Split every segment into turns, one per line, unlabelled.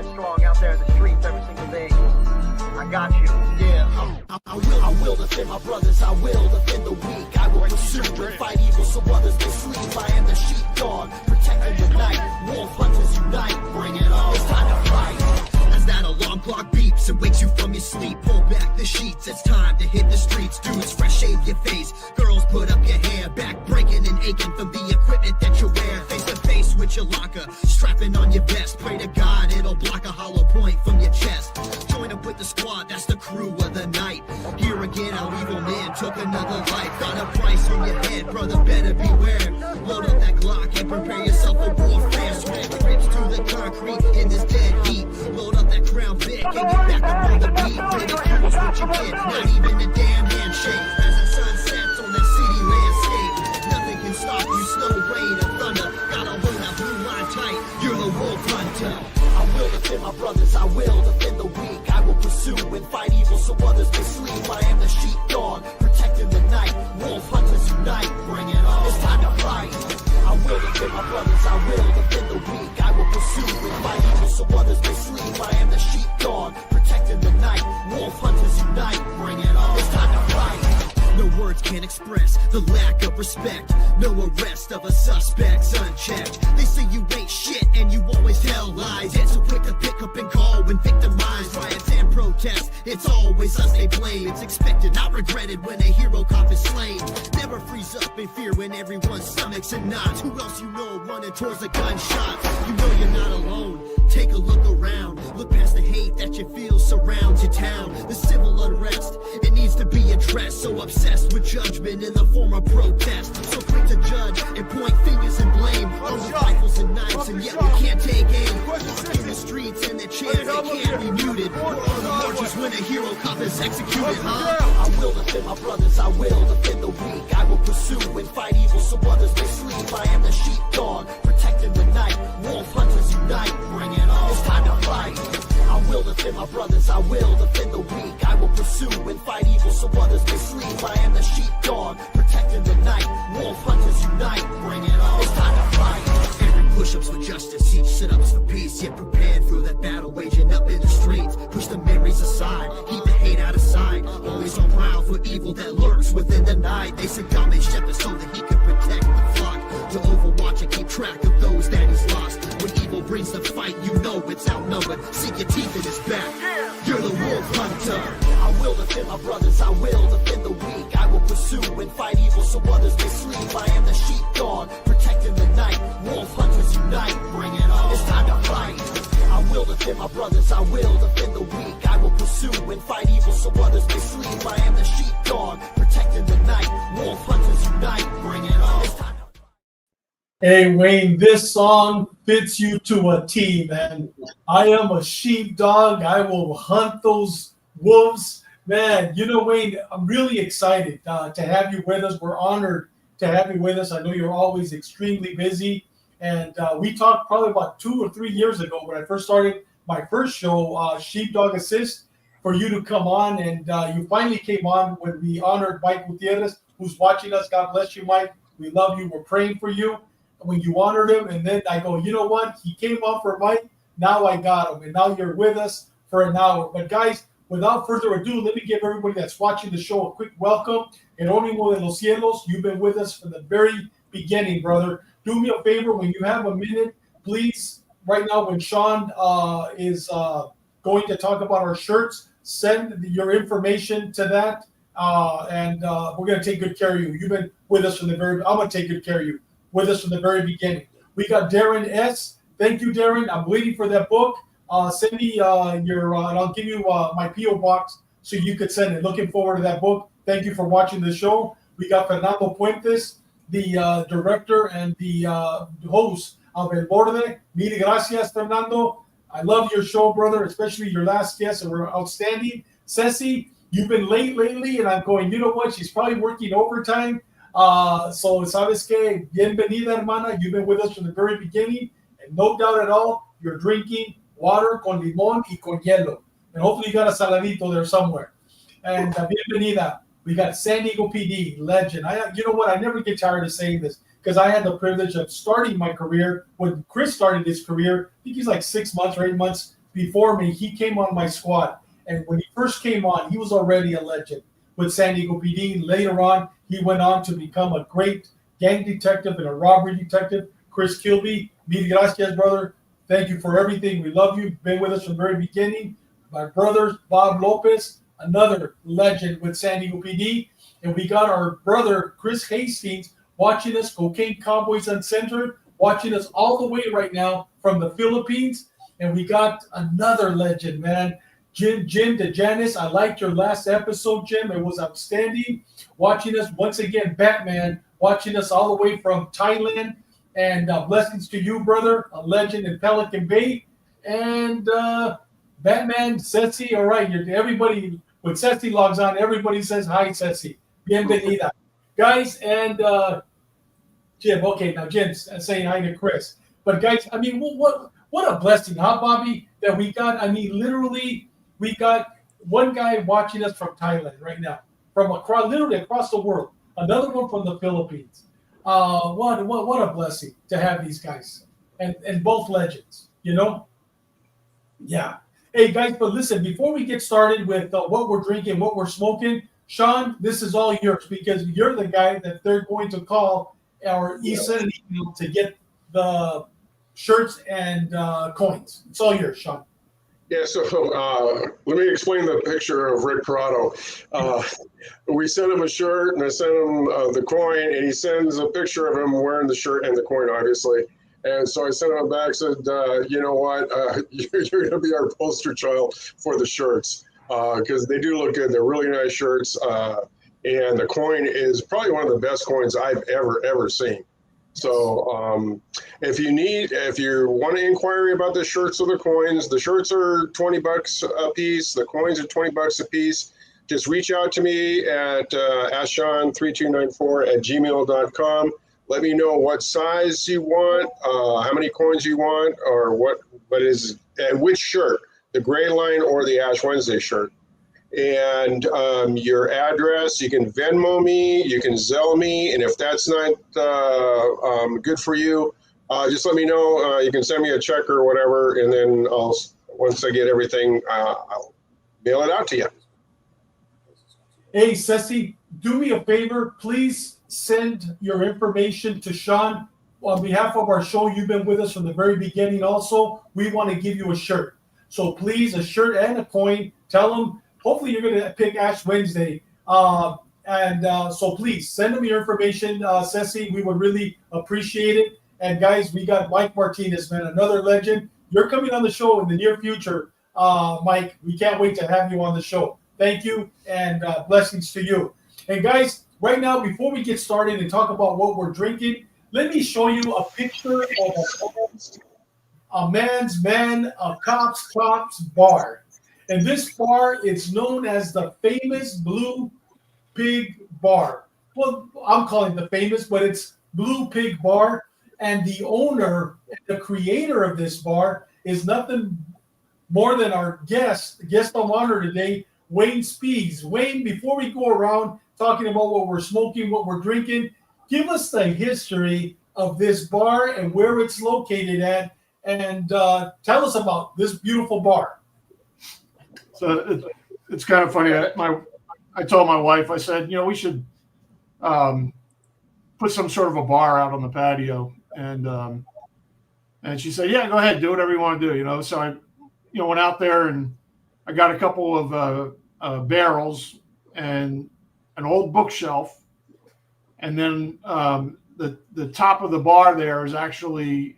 grind strong out there in the streets every single day. I got you.
Yeah, I will defend my brothers. I will defend the weak. I will pursue and fight evil so others may sleep. I am the sheepdog, protecting the night. Wolf hunters unite. Bring it on. It's time to fight. As that alarm clock beeps and wakes you from your sleep, pull back the sheets. It's time to hit the streets. Dudes, fresh shave your face. Girls, put up your hair. Back breaking and aching from the equipment that you wear. Face to face with your locker, strapping on your vest. Pray to God it'll block a hollow point from your chest. Join up with the squad, that's the crew of the night. Here again, our evil man took another life. Got a price on your head, brother, better beware. Load up that Glock and prepare yourself for warfare. Sweat grips to the concrete in this dead heat. Load up that Crown Vic and get back up on the beat. Ridicules what you get, not even a damn handshake. As the sun sets on that city landscape, nothing can stop you, snow, rain, or thunder. Gotta hold that blue line tight, you're the wolf hunter. I will defend my brothers, I will defend the weak. I will pursue and fight evil so others may sleep. I am the sheepdog, protecting the night. Wolf hunters unite, bring it on. It's time to fight. I will defend my brothers, I will defend the weak. I will pursue and fight evil so others may sleep. I am the sheepdog, protecting the night. Wolf hunters unite, bring it on. It's time to fight. No words can express the lack of respect. No arrest of a suspect's unchecked. They say you ain't shit and you always tell lies. Yet so quick to pick up and call when victimized. Riots and protests, it's always us they blame. It's expected, not regretted when a hero cop is slain. Never freeze up in fear when everyone's stomachs in knots. Who else you know running towards the gunshots? You know you're not alone. Take a look around. Look past the hate that you feel surrounds your town. The civil unrest, it needs to be addressed. So obsessed with judgment in the form of protest. So quick to judge and point fingers and blame. On the rifles and knives, and yet we can't take aim. In the streets and the chairs, they can't be muted. We're on the marches when a hero cop is executed, huh? I will defend my brothers, I will defend the weak. I will pursue and fight evil so others may sleep. I am the sheepdog, protecting the night. Wolf hunters unite, bring it on. It's time to fight. I will defend my brothers, I will defend the weak. I will pursue and fight evil so others may sleep. I am the sheepdog, protecting the night. Wolf hunters unite, bring it on. It's time to fight. Every push-ups for justice, each sit-ups for peace. Yet prepared for that battle waging up in the streets. Push the memories aside, keep the hate out of sight. Always on prowl for evil that lurks within the night. They said God made shepherds so that he could protect the flock. To overwatch and keep track of those that he's lost. When evil brings the fight, you know it's outnumbered. Sink your teeth in his back, you're the wolf hunter. I will defend my brothers, I will defend the weak. I will pursue and fight evil so others may sleep. I am the sheepdog, protecting the night. Wolf hunters unite, bring it on. It's time to fight. I will defend my brothers, I will defend the weak. I will pursue and fight evil so others may sleep. I am the sheepdog, protecting the night. Wolf hunters unite, bring it on. It's time to fight.
Hey, Wayne, this song fits you to a T, man. I am a sheepdog. I will hunt those wolves. Man, you know, Wayne, I'm really excited to have you with us. We're honored to have you with us. I know you're always extremely busy. And we talked probably about 2 or 3 years ago when I first started my first show, Sheepdog Assist, for you to come on. And you finally came on when we honored Mike Gutierrez, who's watching us. God bless you, Mike. We love you. We're praying for you. When you honored him, and then I go, you know what? He came on for Mike. Now I got him, and now you're with us for an hour. But guys, without further ado, let me give everybody that's watching the show a quick welcome. Jerónimo de los Cielos, you've been with us from the very beginning, brother. Do me a favor, when you have a minute, please, right now when Sean is going to talk about our shirts, send your information to that, and we're going to take good care of you. You've been with us from the very, I'm going to take good care of you. With us from the very beginning. We got Darren S. Thank you, Darren. I'm waiting for that book. Send me your, and I'll give you my P.O. box so you could send it. Looking forward to that book. Thank you for watching the show. We got Fernando Puentes, the director and the host of El Borde. Mil gracias, Fernando. I love your show, brother, especially your last guests that were outstanding. Ceci, you've been late lately, and I'm going, you know what? She's probably working overtime. So, sabes que, bienvenida, hermana. You've been with us from the very beginning, and no doubt at all, you're drinking water con limón y con hielo. And hopefully you got a saladito there somewhere. And bienvenida. We got San Diego PD, legend. You know what? I never get tired of saying this because I had the privilege of starting my career when Chris started his career. I think he's like 6 months or 8 months before me, he came on my squad. And when he first came on, he was already a legend with San Diego PD. Later on, he went on to become a great gang detective and a robbery detective. Chris Kilby, mil gracias, brother. Thank you for everything. We love you. Been with us from the very beginning. My brother, Bob Lopez, another legend with San Diego PD. And we got our brother, Chris Hastings, watching us, Cocaine Cowboys Uncensored, watching us all the way right now from the Philippines. And we got another legend, man. Jim DeJanis, I liked your last episode, Jim. It was outstanding. Watching us once again, Batman, watching us all the way from Thailand. And blessings to you, brother, a legend in Pelican Bay. And Batman, Ceci, all right. Everybody, when Ceci logs on, everybody says hi, Ceci. Bienvenida. Guys, and Jim, okay, now Jim's saying hi to Chris. But guys, I mean, what a blessing, huh, Bobby, that we got. I mean, literally, we got one guy watching us from Thailand right now, from literally across the world. Another one from the Philippines. What a blessing to have these guys, and both legends, you know? Yeah. Hey, guys, but listen, before we get started with what we're drinking, what we're smoking, Sean, this is all yours because you're the guy that they're going to call or send an email to get the shirts and coins. It's all yours, Sean.
Yeah, so let me explain the picture of Rick Corrado. We sent him a shirt, and I sent him the coin, and he sends a picture of him wearing the shirt and the coin, obviously. And so I sent him back, said, you know what, you're going to be our poster child for the shirts because they do look good. They're really nice shirts, and the coin is probably one of the best coins I've ever seen. So if you want to inquire about the shirts or the coins, the shirts are $20 a piece. The coins are $20 a piece. Just reach out to me at asksean3294@gmail.com. Let me know what size you want, how many coins you want, or what is, and which shirt, the Gray Line or the Ash Wednesday shirt. And your address, you can Venmo me, you can Zelle me, and if that's not good for you, just let me know. You can send me a check or whatever, and then once I get everything, I'll mail it out to you.
Hey, Ceci, do me a favor. Please send your information to Sean. On behalf of our show, you've been with us from the very beginning also. We want to give you a shirt. So please, a shirt and a coin. Tell him. Hopefully you're going to pick Ash Wednesday. So please send them your information, Ceci. We would really appreciate it. And guys, we got Mike Martinez, man, another legend. You're coming on the show in the near future, Mike. We can't wait to have you on the show. Thank you, and blessings to you. And guys, right now, before we get started and talk about what we're drinking, let me show you a picture of a cop's bar. And this bar is known as the famous Blue Pig Bar. Well, I'm calling it the famous, but it's Blue Pig Bar. And the owner, the creator of this bar is nothing more than our guest of honor today, Wayne Spees. Wayne, before we go around talking about what we're smoking, what we're drinking, give us the history of this bar and where it's located at, and tell us about this beautiful bar.
So it's kind of funny. I told my wife, I said, we should put some sort of a bar out on the patio, and she said, yeah, go ahead, do whatever you want to do. So I, went out there and I got a couple of barrels and an old bookshelf, and then the top of the bar there is actually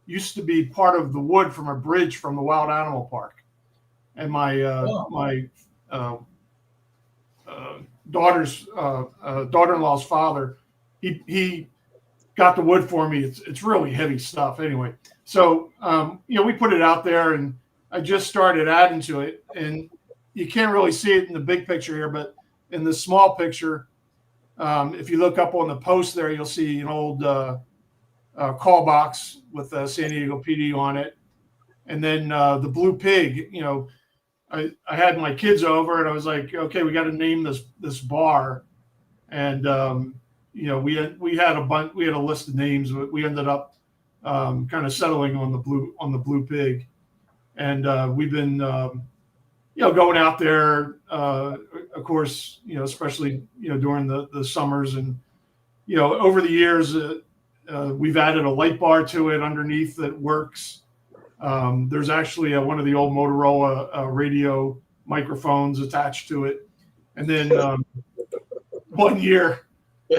used to be part of the wood from a bridge from the Wild Animal Park. And my daughter-in-law's father, he got the wood for me. It's really heavy stuff anyway. So we put it out there, and I just started adding to it. And you can't really see it in the big picture here, but in the small picture, if you look up on the post there, you'll see an old call box with San Diego PD on it, and then the Blue Pig. I had my kids over, and I was like, okay, we got to name this bar, and we had a list of names. We ended up kind of settling on the Blue Pig, and we've been going out there, of course, especially during the summers, and over the years we've added a light bar to it underneath that works. There's actually one of the old Motorola radio microphones attached to it, and then one year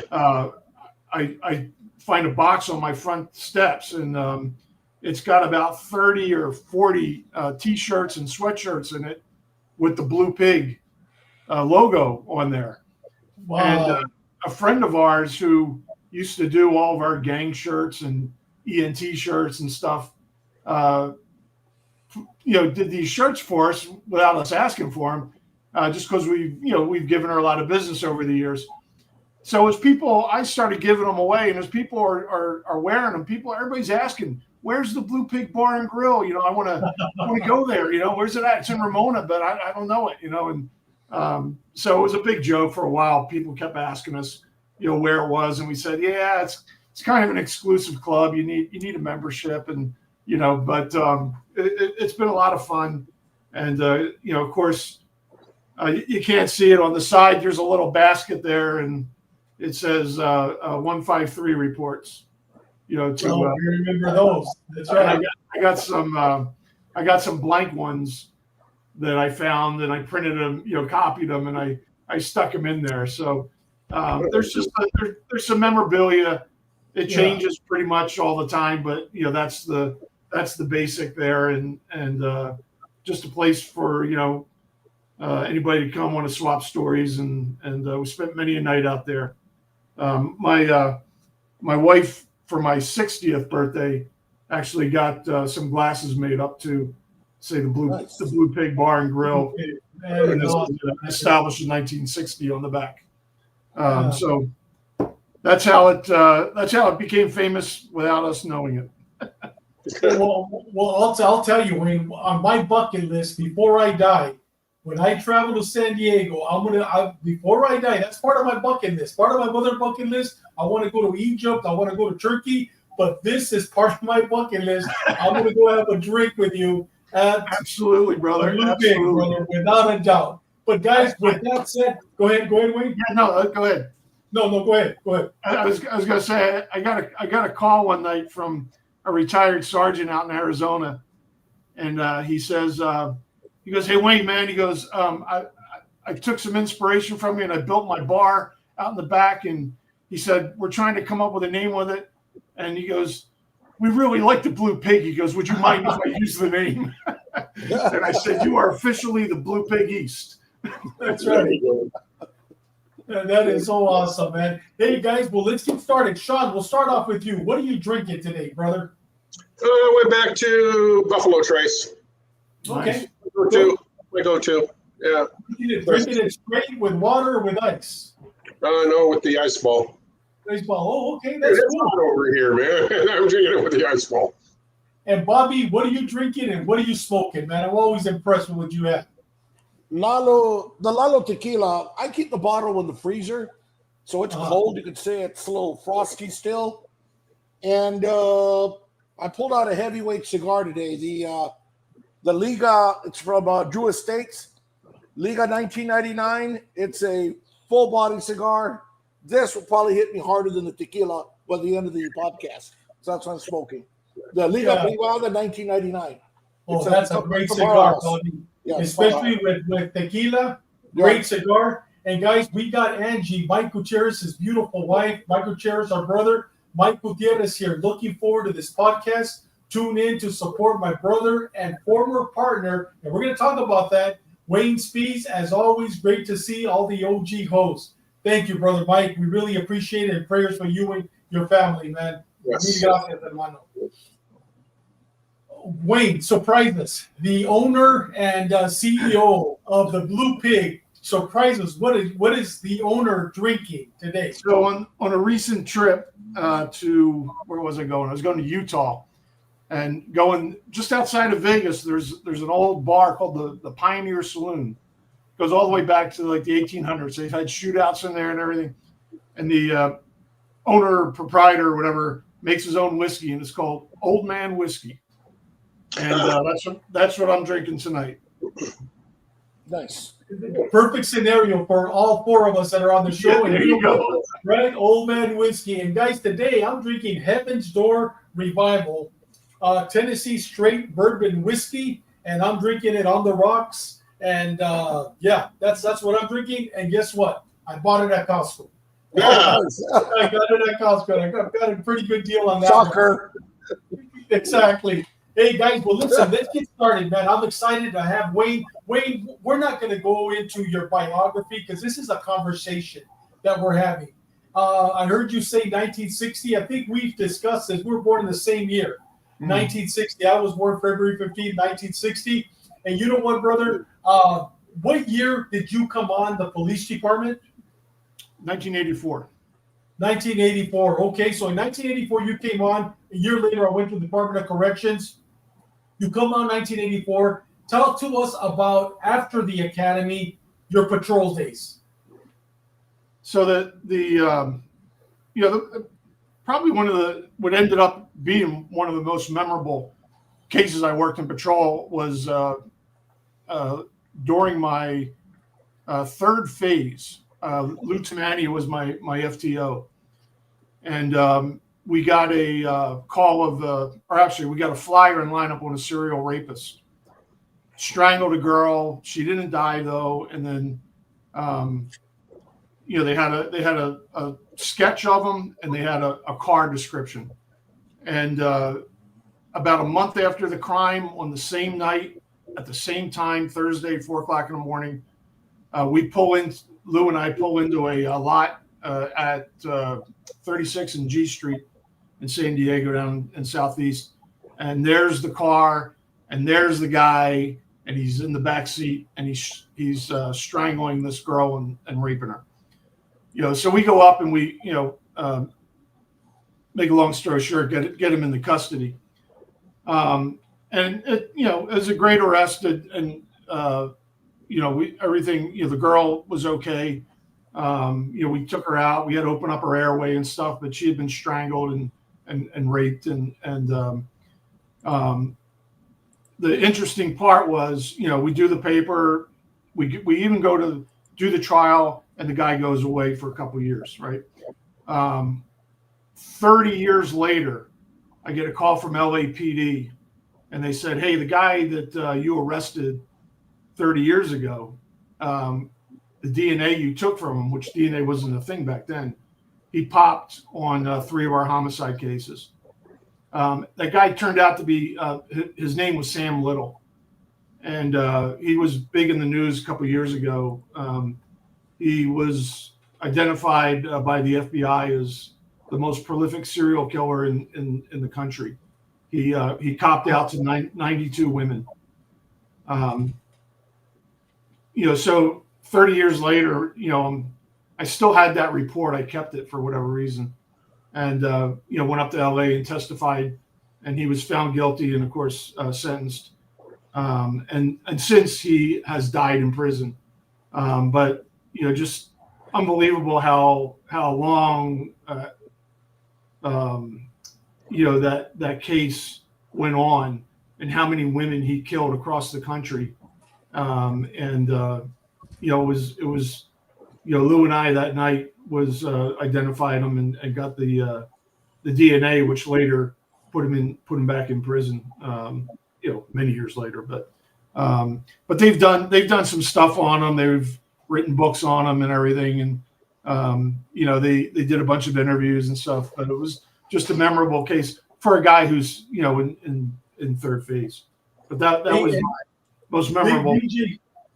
I find a box on my front steps, and it's got about 30 or 40 T-shirts and sweatshirts in it with the Blue Pig logo on there.
Wow.
And a friend of ours who used to do all of our gang shirts and ENT shirts and stuff, did these shirts for us without us asking for them, just because we've given her a lot of business over the years. So as people, I started giving them away, and as people are wearing them, everybody's asking, "Where's the Blue Pig Bar and Grill? I want to go there. Where's it at? It's in Ramona, but I don't know it. And so it was a big joke for a while. People kept asking us, where it was, and we said, yeah, it's kind of an exclusive club. You need a membership, and but it's been a lot of fun, and of course, you can't see it on the side. There's a little basket there, and it says 153 reports.
We remember those. That's right.
I got some blank ones that I found, and I printed them, copied them, and I stuck them in there. So there's some memorabilia. It changes pretty much all the time, but that's the basic there, and just a place for anybody to come want to swap stories, and we spent many a night out there. My wife, for my 60th birthday, actually got some glasses made up to say the Blue Pig Bar and Grill, and this was established in 1960 on the back. So that's how it became famous without us knowing it.
Well, I'll tell you, Wayne, on my bucket list before I die, when I travel to San Diego, before I die, that's part of my bucket list. Part of my other bucket list, I want to go to Egypt, I want to go to Turkey, but this is part of my bucket list. I'm going to go have a drink with you.
Absolutely, brother.
Blue Pig, brother, without a doubt. But guys, with that said, go ahead, Wayne.
Yeah, no, go ahead.
No, go ahead.
I was going to say, I got a call one night from a retired sergeant out in Arizona, and he says, he goes, "Hey, Wayne, man," he goes, I took some inspiration from you, and I built my bar out in the back, and he said, "We're trying to come up with a name with it," and he goes, "We really like the Blue Pig." He goes, "Would you mind if I use the name?" And I said, "You are officially the Blue Pig East."
That's right. That is so awesome, man. Hey, guys, well, let's get started. Sean, we'll start off with you. What are you drinking today, brother?
I went back to Buffalo Trace.
Okay.
My go-to. Yeah.
Drinking it straight with water or with ice?
No, with the ice ball.
Ice ball. Oh, okay. That's cool.
Over here, man. I'm drinking it with the ice ball.
And Bobby, what are you drinking and what are you smoking, man? I'm always impressed with what you have.
The Lalo tequila, I keep the bottle in the freezer, so it's cold. You could say it's a little frosty still. And I pulled out a heavyweight cigar today. The Liga, it's from Drew Estates. Liga 1999. It's a full body cigar. This will probably hit me harder than the tequila by the end of the podcast. So that's what I'm smoking. The Liga Privada 1999.
Oh, that's a great cigar, Bobby. Yeah, especially with tequila. Great cigar. And guys, we got Angie, Mike Gutierrez's beautiful wife. Mike Gutierrez, our brother. Mike Gutierrez here. Looking forward to this podcast. Tune in to support my brother and former partner. And we're going to talk about that. Wayne Spees, as always, great to see all the OG hosts. Thank you, brother Mike. We really appreciate it. And prayers for you and your family, man.
Yes.
Wayne, surprise us. The owner and CEO of the Blue Pig. Surprise us. What is the owner drinking today?
So on a recent trip to, where was I going? I was going to Utah, and going just outside of Vegas, there's an old bar called the Pioneer Saloon. It goes all the way back to like the 1800s. They've had shootouts in there and everything. And the owner, proprietor, whatever, makes his own whiskey, and it's called Old Man Whiskey. And that's what I'm drinking tonight.
Nice.
Perfect scenario for all four of us that are on the show.
Yeah, there you go.
Right, Old Man Whiskey. And guys, today I'm drinking Heaven's Door Revival, Tennessee Straight Bourbon Whiskey, and I'm drinking it on the rocks. And yeah, that's what I'm drinking. And guess what? I bought it at Costco.
Yeah.
I got it at Costco. I got a pretty good deal on that.
Soccer.
Exactly. Hey guys, well listen, let's get started, man. I'm excited to have Wayne. Wayne, we're not going to go into your biography because this is a conversation that we're having. I heard you say 1960. I think we've discussed this. We were born in the same year, 1960. I was born February 15, 1960. And you know what, brother? What year did you come on the police department?
1984.
1984. Okay, so in 1984 you came on. A year later, I went to the Department of Corrections. You come on 1984. Tell to us about after the academy, your patrol days.
So probably what ended up being one of the most memorable cases I worked in patrol was during my third phase. Lou Tamani was my FTO, and we got a call we got a flyer and lineup on a serial rapist. Strangled a girl. She didn't die though, and then they had a sketch of him, and they had a car description. And about a month after the crime, on the same night, at the same time, Thursday, 4:00 in the morning, Lou and I pull into a lot at 36 and G Street in San Diego down in Southeast. And there's the car, and there's the guy, and he's in the back seat, and he's strangling this girl and raping her. So we go up and we, make a long story short, get him into custody. And it was a great arrest, and everything. The girl was okay. We took her out. We had to open up her airway and stuff, but she had been strangled and raped. And the interesting part was, we do the paper. We even go to do the trial, and the guy goes away for a couple of years, right? 30 years later, I get a call from LAPD, and they said, hey, the guy that you arrested 30 years ago, the DNA you took from him, which DNA wasn't a thing back then, he popped on 3 of our homicide cases. That guy turned out to be, his name was Sam Little. And he was big in the news a couple of years ago. He was identified by the FBI as the most prolific serial killer in the country. He copped out to 92 women. So 30 years later, I still had that report. I kept it for whatever reason, and went up to LA and testified, and he was found guilty and, of course, sentenced. And since that has died in prison, but just unbelievable how long that case went on, and how many women he killed across the country. It was Lou and I that night was identified him and got the DNA, which later put him back in prison. Many years later, but they've done some stuff on him. They've written books on him and everything, and they did a bunch of interviews and stuff. But it was just a memorable case for a guy who's in third phase. But that was my most memorable.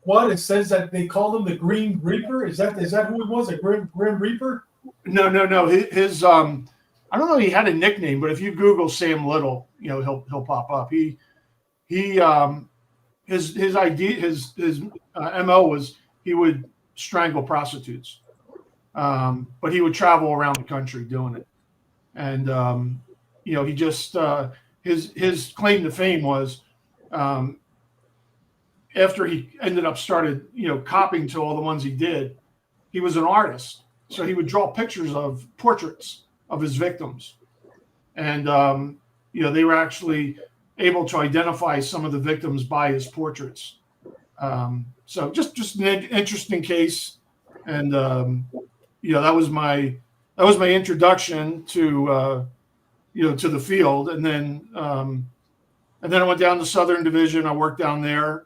What it says that they called him the Green Reaper. Is that who it was? A Grim Reaper?
No. His I don't know. He had a nickname, but if you Google Sam Little, he'll pop up. His idea, his MO was he would strangle prostitutes, but he would travel around the country doing it. And he just his claim to fame was after he started copying to all the ones he did, he was an artist, so he would draw pictures of portraits of his victims, and they were actually able to identify some of the victims by his portraits. So just an interesting case, and that was my introduction to to the field, and then I went down to Southern Division. I worked down there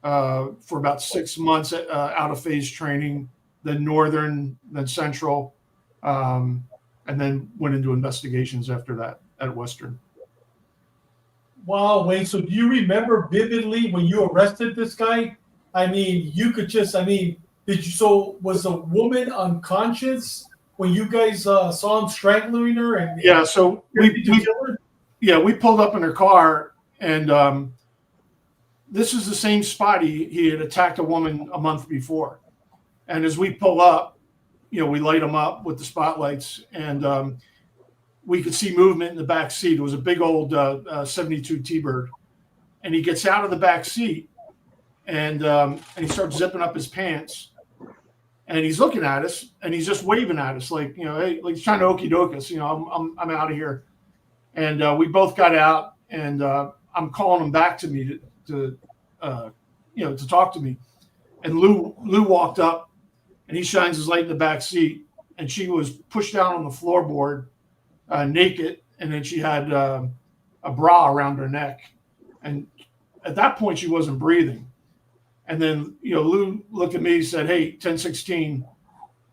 for about 6 months out of phase training, then Northern, then Central, and then went into investigations after that at Western.
Wow, Wayne. So do you remember vividly when you arrested this guy? I mean, you could just, I mean, was the woman unconscious when you guys saw him strangling her? And
yeah, so we pulled up in her car, and this is the same spot he had attacked a woman a month before. And as we pull up, we light him up with the spotlights, and we could see movement in the back seat. It was a big old 72 T-Bird, and he gets out of the back seat, and he starts zipping up his pants, and he's looking at us, and he's just waving at us like, hey, like he's trying to okey doke us, I'm out of here. And we both got out, and I'm calling him back to me to talk to me. And Lou walked up, and he shines his light in the back seat, and she was pushed down on the floorboard, naked, and then she had a bra around her neck. And at that point, she wasn't breathing. And then, Lou looked at me and said, hey, 1016.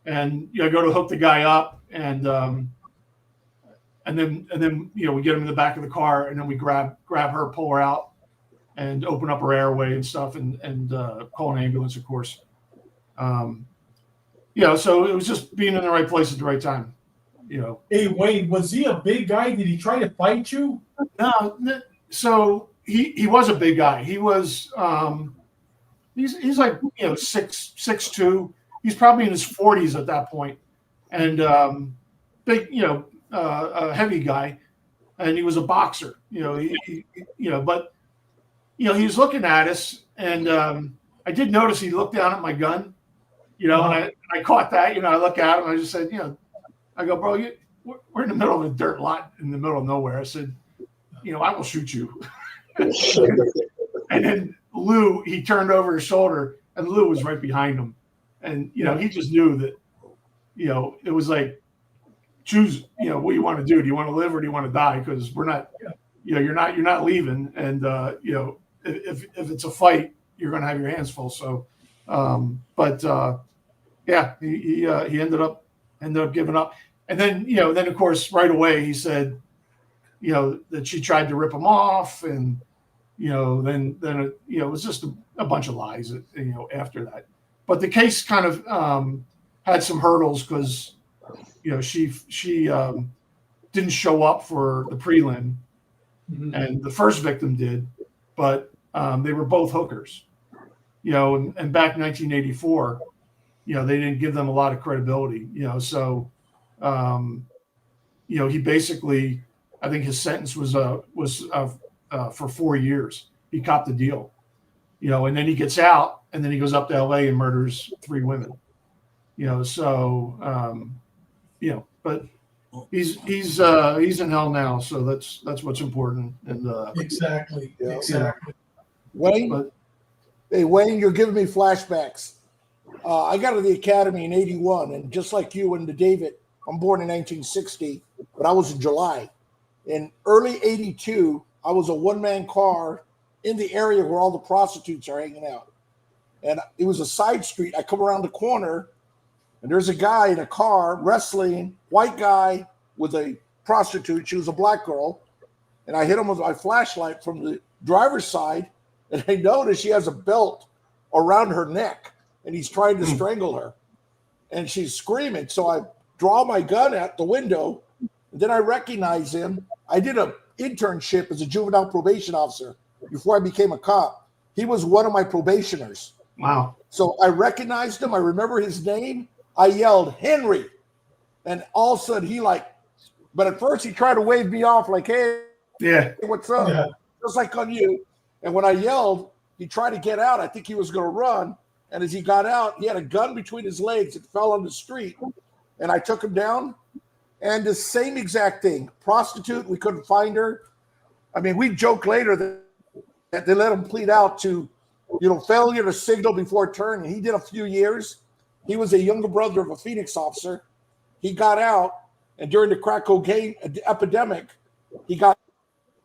And, I go to hook the guy up, and then we get him in the back of the car, and then we grab her, pull her out, and open up her airway and stuff, and call an ambulance, of course. So it was just being in the right place at the right time.
Hey, Wayne, was he a big guy? Did he try to fight you?
No. So he was a big guy. He was he's like 6'2". He's probably in his 40s at that point, and big, a heavy guy, and he was a boxer. But he was looking at us, and I did notice he looked down at my gun. And I caught that. I look at him. I just said, I go, bro, we're in the middle of a dirt lot in the middle of nowhere. I said, I will shoot you. And then Lou, he turned over his shoulder, and Lou was right behind him. And, he just knew that, it was like, choose, what you want to do. Do you want to live or do you want to die? Because we're not, you're not leaving. And, if it's a fight, you're going to have your hands full. So, he ended up giving up. And then, then of course, right away he said, that she tried to rip him off, and, then it was just a bunch of lies, after that. But the case kind of had some hurdles because, she didn't show up for the prelim, and the first victim did, but they were both hookers, and back in 1984, they didn't give them a lot of credibility, so, he basically, I think his sentence was for 4 years. He copped the deal, and then he gets out, and then he goes up to LA and murders 3 women, but he's in hell now. So that's what's important. And
exactly.
Wayne, Wayne, you're giving me flashbacks. I got to the academy in 81, and just like you and David, I'm born in 1960, but I was in July. In early 82, I was a one-man car in the area where all the prostitutes are hanging out. And it was a side street. I come around the corner, and there's a guy in a car wrestling, white guy with a prostitute. She was a black girl. And I hit him with my flashlight from the driver's side, and I noticed she has a belt around her neck, and he's trying to strangle her. And she's screaming. So I draw my gun at the window, and then I recognize him. I did an internship as a juvenile probation officer before I became a cop. He was one of my probationers.
Wow.
So I recognized him. I remember his name. I yelled, Henry. And all of a sudden but at first he tried to wave me off like, hey, what's up? Yeah. Just like on you. And when I yelled, he tried to get out. I think he was going to run. And as he got out, he had a gun between his legs. It fell on the street. And I took him down. And the same exact thing. Prostitute, we couldn't find her. I mean, we joke later that they let him plead out to, failure to signal before turn. And he did a few years. He was a younger brother of a Phoenix officer. He got out, and during the crack cocaine epidemic, he got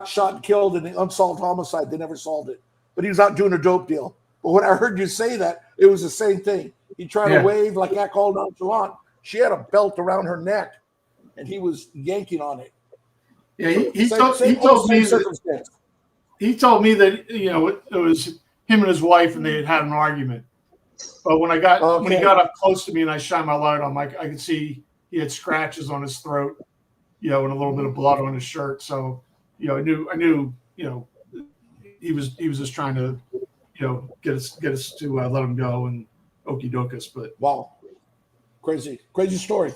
shot and killed in the unsolved homicide. They never solved it. But he was out doing a dope deal. But when I heard you say that, it was the same thing. He tried to wave like act all nonchalant. She had a belt around her neck, and he was yanking on it.
Yeah, he told me that it was him and his wife, and they had an argument. But when he got up close to me and I shined my light on him, I could see he had scratches on his throat, and a little bit of blood on his shirt. So, I knew, he was just trying to, get us to let him go and okey dokus. But
wow, crazy story.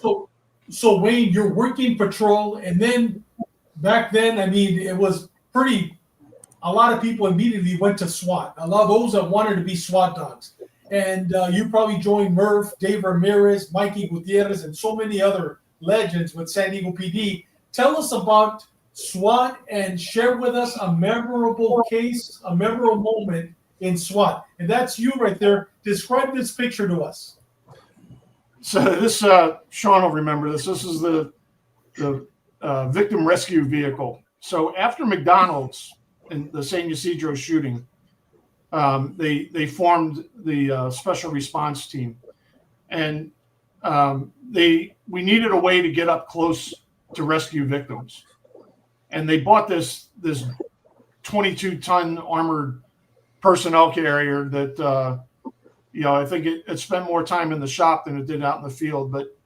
So Wayne, you're working patrol, and then back then, I mean, it was a lot of people immediately went to SWAT. A lot of those that wanted to be SWAT dogs. And you probably joined Murph, Dave Ramirez, Mikey Gutierrez, and so many other legends with San Diego PD. Tell us about SWAT and share with us a memorable case, a memorable moment in SWAT. And that's you right there. Describe this picture to us.
So this, Sean will remember this. This is the victim rescue vehicle. So after McDonald's and the San Ysidro shooting, they formed the special response team, and we needed a way to get up close to rescue victims, and they bought this 22-ton armored personnel carrier that I think it spent more time in the shop than it did out in the field, but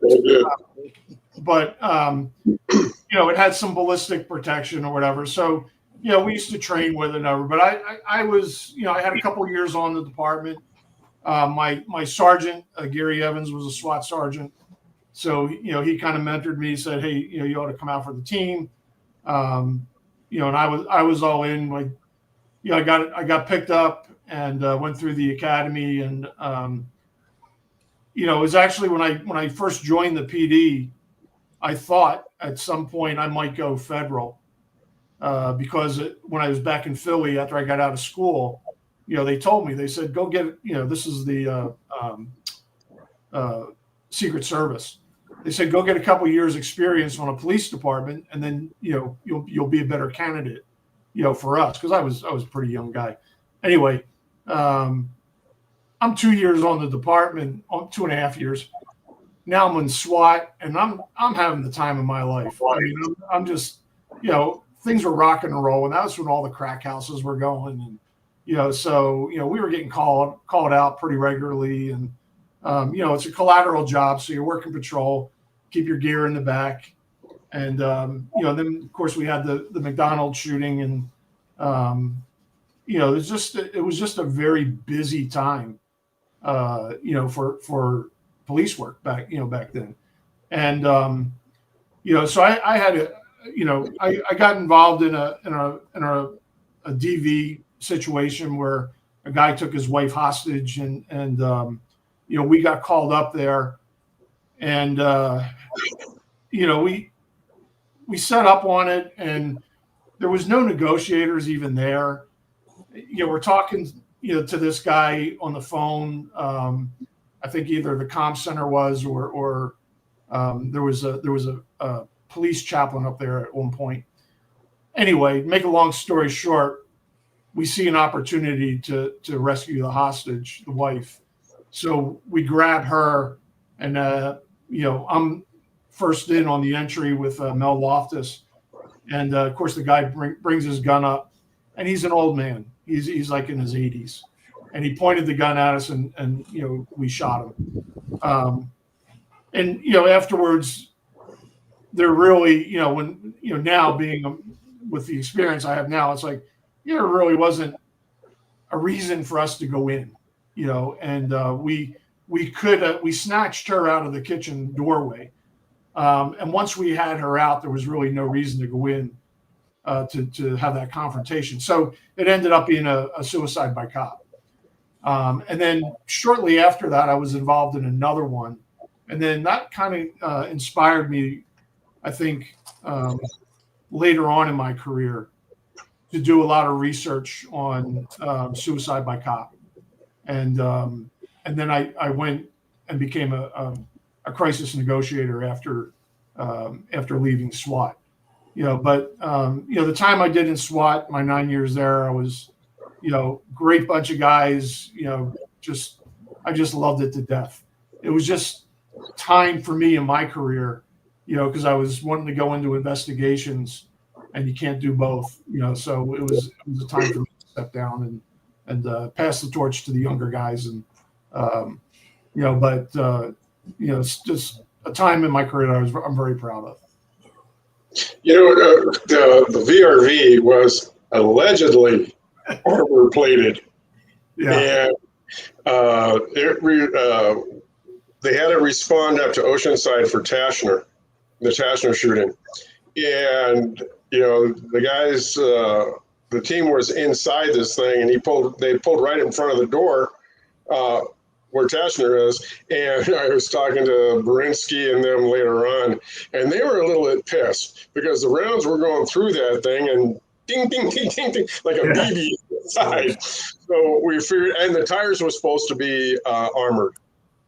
it had some ballistic protection or whatever. So we used to train with it, but I was, I had a couple of years on the department. My sergeant, Gary Evans, was a SWAT sergeant. So, he kind of mentored me, said, hey, you ought to come out for the team. And I was all in, like, I got picked up and went through the academy. And, it was actually when I first joined the PD, I thought at some point I might go federal. Because when I was back in Philly after I got out of school, they told me, they said, go get, this is the Secret Service. They said, go get a couple years experience on a police department, and then, you'll be a better candidate, for us. Cause I was a pretty young guy. Anyway, I'm 2 years on the department, 2.5 years. Now I'm in SWAT, and I'm having the time of my life. I mean, I'm just, things were rocking and rolling. That was when all the crack houses were going, and so we were getting called out pretty regularly, and it's a collateral job, so you're working patrol, keep your gear in the back, and then of course we had the McDonald's shooting, and it was just a very busy time, for police work back then, and so I had to. I got involved in a DV situation where a guy took his wife hostage, and we got called up there, and we set up on it, and there was no negotiators even there. We're talking to this guy on the phone. I think either the comm center was or there was a police chaplain up there at one point. Anyway, make a long story short, we see an opportunity to rescue the hostage, the wife. So we grab her, and I'm first in on the entry with Mel Loftus, and of course the guy brings his gun up, and he's an old man. He's like in his 80s, and he pointed the gun at us, and we shot him. And afterwards, they're really, when, now being with the experience I have now, it's like, there really wasn't a reason for us to go in, and we snatched her out of the kitchen doorway. And once we had her out, there was really no reason to go in to have that confrontation. So it ended up being a suicide by cop. And then shortly after that, I was involved in another one. And then that kind of inspired me, I think, later on in my career. to do a lot of research on suicide by cop, and then I went and became a crisis negotiator after leaving SWAT. But the time I did in SWAT, my 9 years there, I was, great bunch of guys, I just loved it to death. It was just time for me in my career, because I was wanting to go into investigations, and you can't do both, so it was a time for me to step down and pass the torch to the younger guys. And, it's just a time in my career that I'm very proud of.
The VRV was allegedly armor plated.
Yeah.
And they had to respond up to Oceanside for the Tashner shooting. And, the guys, the team was inside this thing, and they pulled right in front of the door where Tashner is. And I was talking to Berinsky and them later on, and they were a little bit pissed because the rounds were going through that thing and ding, ding, ding, ding, ding, like a BB inside. So we figured, and the tires were supposed to be armored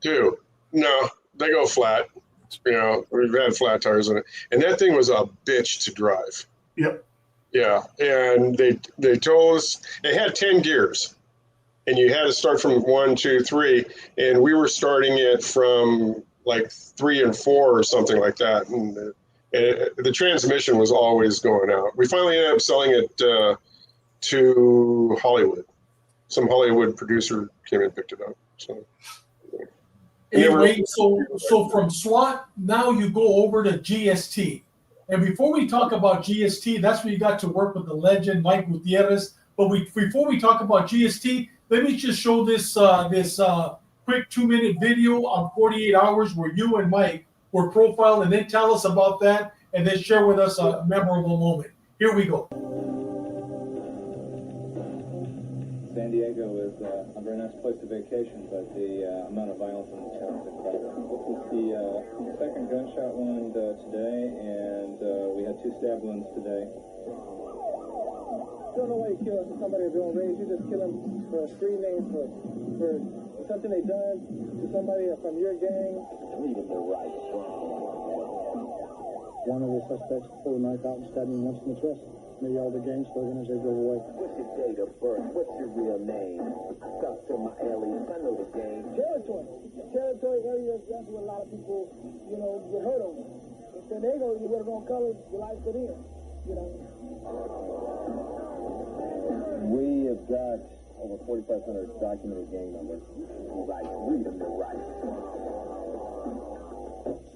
too. No, they go flat. We've had flat tires in it, and that thing was a bitch to drive.
Yep.
Yeah, and they told us it had 10 gears, and you had to start from 1, 2, 3, and we were starting it from like 3 and 4 or something like that, and the transmission was always going out. We finally ended up selling it to Hollywood. Some Hollywood producer came and picked it up. So.
Anyway, so from SWAT, now you go over to GST. And before we talk about GST, that's where you got to work with the legend, Mike Gutierrez. But before we talk about GST, let me just show this quick 2-minute video on 48 Hours where you and Mike were profiled, and then tell us about that, and then share with us a memorable moment. Here we go.
San Diego is a very nice place to vacation, but the amount of violence in the town is incredible. This is the second gunshot wound today, and we had 2 stab wounds today.
Don't know why you kill somebody of your own race. You just kill them for a street name, for something they done to somebody from your gang.
Freedom the right.
One of the suspects pulled a knife out and stabbed him once in the chest. Maybe all the gang slogans as they drove away.
What's your date of birth? What's your real name? Stuff from my alias. I know the game.
Territory areas, that's where a lot of people, get hurt over. In San Diego, you wear the wrong colors, your life put in.
We have got over 4,500 documented gang members. Right, freedom the right.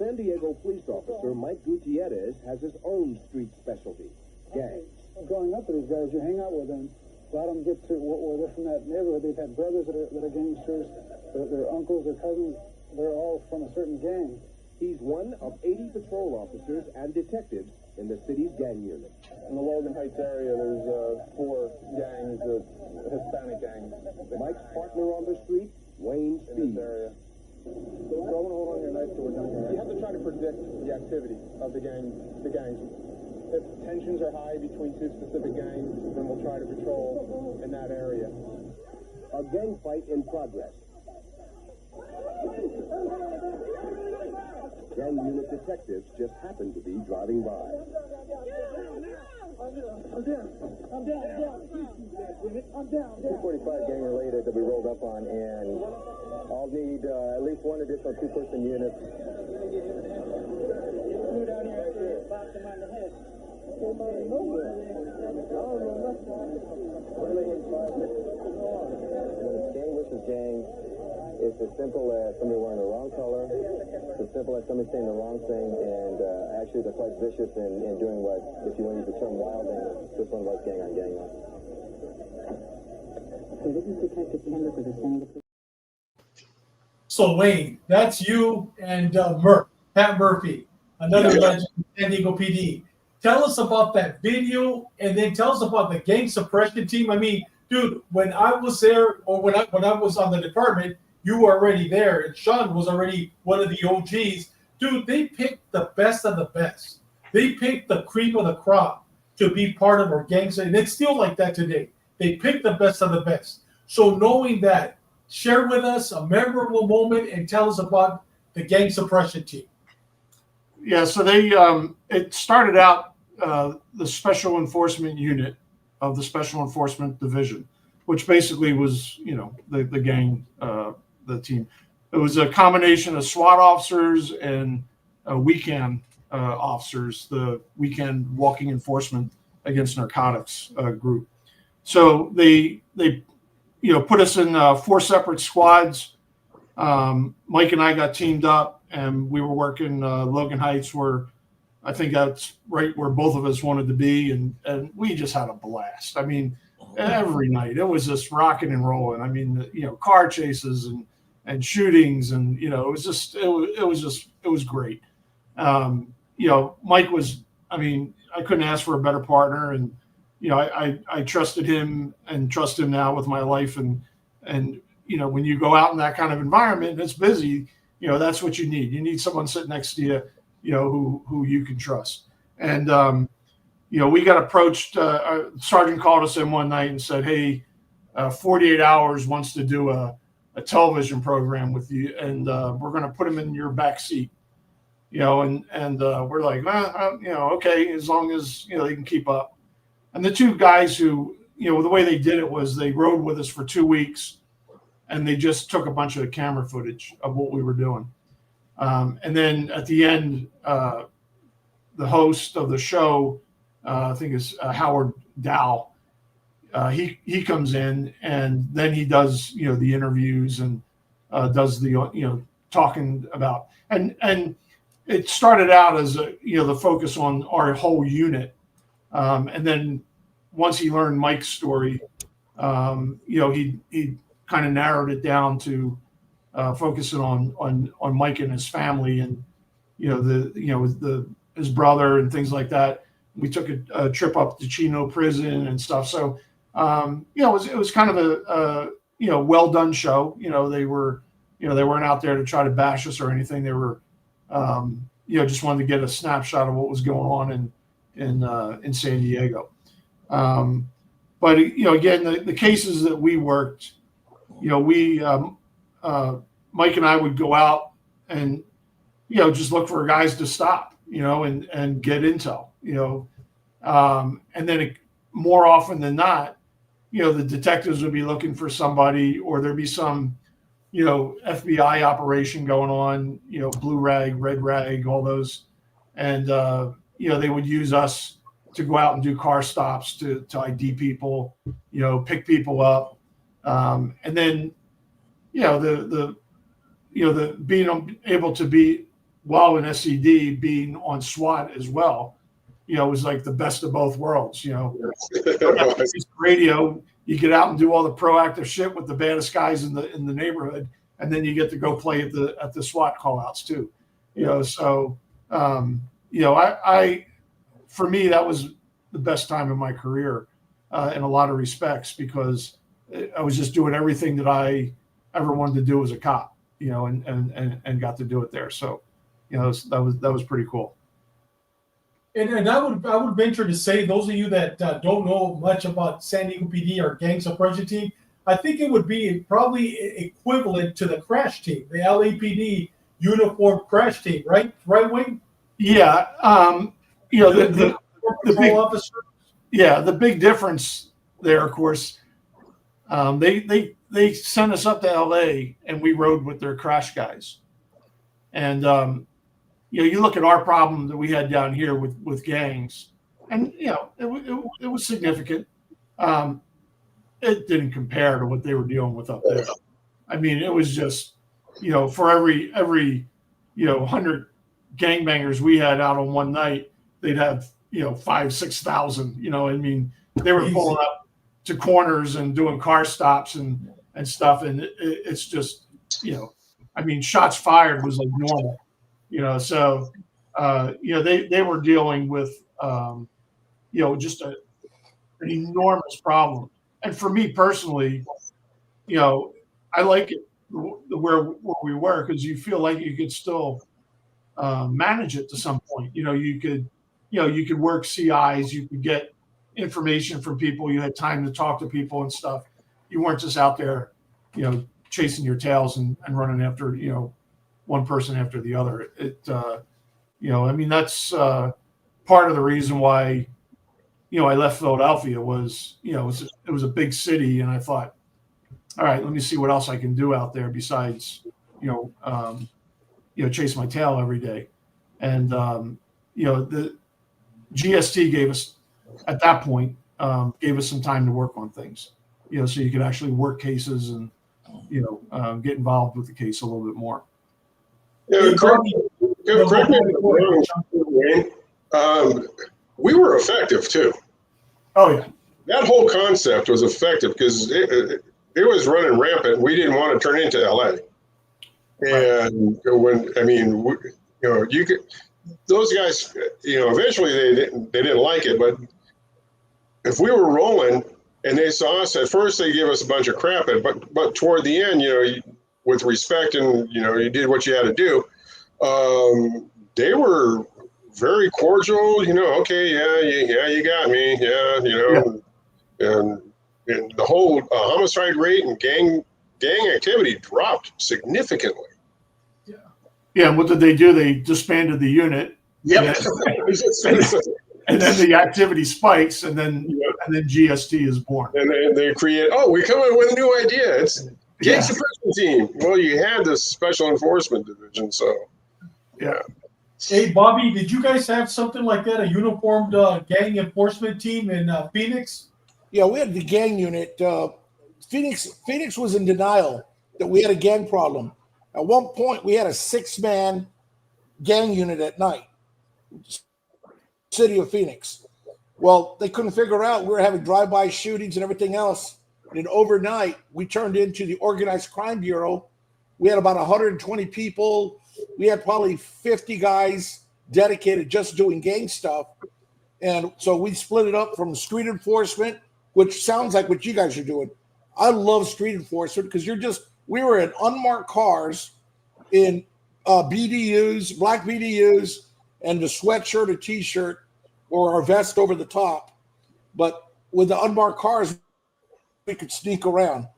San Diego police officer Mike Gutierrez has his own street specialty, gangs.
Growing up with these guys, you hang out with them. A lot of them get to where they're from that neighborhood. They've had brothers that are gangsters, their uncles, their cousins. They're all from a certain gang.
He's one of 80 patrol officers and detectives in the city's gang unit.
In the Logan Heights area, there's 4 gangs, Hispanic gangs.
Mike's partner on the street, Wayne Spees.
So I want to hold on your knife till we're done here. You have to try to predict the activity of the gangs. If tensions are high between 2 specific gangs, then we'll try to patrol in that area.
A gang fight in progress. Gang unit detectives just happened to be driving by.
I'm down.
245 gang related that we rolled up on, and I'll need at least 1 additional 2-person unit. Gang versus gang. It's as simple as somebody wearing the wrong color. It's as simple as somebody saying the wrong thing, and actually they're quite vicious in doing what, if you want to use the term wilding, this one was gang on gang.
Okay, this is Detective Kendall for the San Diego.
So Wayne, that's you and Pat Murphy, another legend in San Diego PD. Tell us about that video, and then tell us about the Gang Suppression Team. I mean, dude, when I was there, or when I was on the department, you were already there, and Sean was already one of the OGs. Dude, they picked the best of the best. They picked the cream of the crop. to be part of our gangs, and it's still like that today. They pick the best of the best. So knowing that, share with us a memorable moment and tell us about the Gang Suppression Team.
Yeah, so they it started out the Special Enforcement Unit of the Special Enforcement Division, which basically was, you know, the gang, the team. It was a combination of SWAT officers and weekend officers, the weekend walking enforcement against narcotics group. So they you know, put us in 4 separate squads. Mike and I got teamed up, and we were working Logan Heights, where I think that's right where both of us wanted to be, and we just had a blast. I mean, every night it was just rocking and rolling. I mean, you know, car chases and shootings, and you know, it was great. You know, Mike was, I mean, I couldn't ask for a better partner, and you know, I trusted him and trust him now with my life, and you know, when you go out in that kind of environment, it's busy. You know, that's what you need. You need someone sitting next to you, you know, who you can trust. And you know, we got approached. Sergeant called us in one night and said, "Hey, 48 Hours wants to do a television program with you, and we're going to put him in your back seat." You know, and we're like, you know, okay, as long as, you know, they can keep up. And the 2 guys who, you know, the way they did it was they rode with us for 2 weeks, and they just took a bunch of camera footage of what we were doing. And then at the end, the host of the show, I think is Howard Dow. He comes in, and then he does, you know, the interviews and does the, you know, talking about, and it started out as a, you know, the focus on our whole unit. And then once he learned Mike's story, you know, he kind of narrowed it down to focusing on Mike and his family, and you know, his brother and things like that. We took a trip up to Chino prison and stuff. So you know, it was kind of a you know, well done show. You know, they weren't out there to try to bash us or anything. They were you know, just wanted to get a snapshot of what was going on in San Diego. But you know, again, the cases that we worked, you know, we Mike and I would go out and, you know, just look for guys to stop, you know, and get intel, you know, and then more often than not, you know, the detectives would be looking for somebody, or there'd be some, you know, FBI operation going on, you know, blue rag, red rag, all those, and you know, they would use us to go out and do car stops to ID people, you know, pick people up, and then, you know, the being able to be, while in SED, being on SWAT as well, you know, was like the best of both worlds. You know, radio, you get out and do all the proactive shit with the baddest guys in the neighborhood, and then you get to go play at the SWAT callouts too. You know, so you know, I for me, that was the best time in my career in a lot of respects, because I was just doing everything that I ever wanted to do as a cop, you know, and got to do it there. So, you know, that was pretty cool.
And I would venture to say, those of you that don't know much about San Diego PD or Gang Suppression Team, I think it would be probably equivalent to the crash team, the LAPD uniform crash team, right? Right, Wayne?
Yeah. You know, the big
officer.
Yeah, the big difference there, of course, they sent us up to LA, and we rode with their crash guys. And you know, you look at our problem that we had down here with gangs, and you know, it was significant. It didn't compare to what they were dealing with up there. I mean, it was just, you know, for every you know, 100 gangbangers we had out on one night, they'd have, you know, 5,000-6,000. You know, I mean, they were pulling up to corners and doing car stops and stuff, and it's just, you know, I mean, shots fired was like normal. You know, so you know, they were dealing with you know, just an enormous problem. And for me personally, you know, I like it where we were, because you feel like you could still manage it to some point. You know, you could you could work CIs, you could get information from people, you had time to talk to people and stuff. You weren't just out there, chasing your tails and running after, one person after the other. That's part of the reason why, I left Philadelphia was, it was a big city, and I thought, all right, let me see what else I can do out there besides, chase my tail every day. And, the GST gave us, at that point, gave us some time to work on things, so you could actually work cases and, get involved with the case a little bit more.
Yeah, correct me if I'm wrong, we were effective too.
Oh yeah.
That whole concept was effective because it was running rampant. We didn't want to turn into LA. And you could, those guys, eventually they didn't like it, but if we were rolling and they saw us, at first they gave us a bunch of crap, but toward the end, with respect and, you did what you had to do, they were very cordial, okay, yeah, you got me, and the whole homicide rate and gang activity dropped significantly.
Yeah, and what did they do? They disbanded the unit.
Yep.
And then the activity spikes, and then GST is born.
And they create, we come up with a new idea. It's Gang Suppression Team. Well, you had this Special Enforcement Division, so yeah.
Hey, Bobby, did you guys have something like that, a uniformed gang enforcement team in Phoenix?
Yeah, we had the gang unit. Phoenix was in denial that we had a gang problem. At one point, we had a 6-man gang unit at night, city of Phoenix. Well, they couldn't figure out we were having drive-by shootings and everything else. And then overnight, we turned into the Organized Crime Bureau. We had about 120 people. We had probably 50 guys dedicated just doing gang stuff. And so we split it up from street enforcement, which sounds like what you guys are doing. I love street enforcement because we were in unmarked cars in BDUs, black BDUs, and the sweatshirt or T-shirt or our vest over the top. But with the unmarked cars, we could sneak around.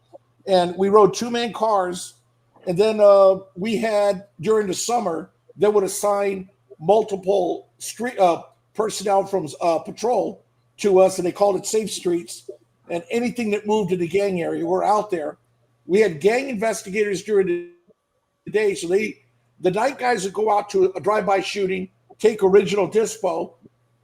And we rode 2-man cars. And then we had, during the summer, they would assign multiple street personnel from patrol to us, and they called it Safe Streets. And anything that moved in the gang area, we're out there. We had gang investigators during the day. So the night guys would go out to a drive-by shooting, take original dispo,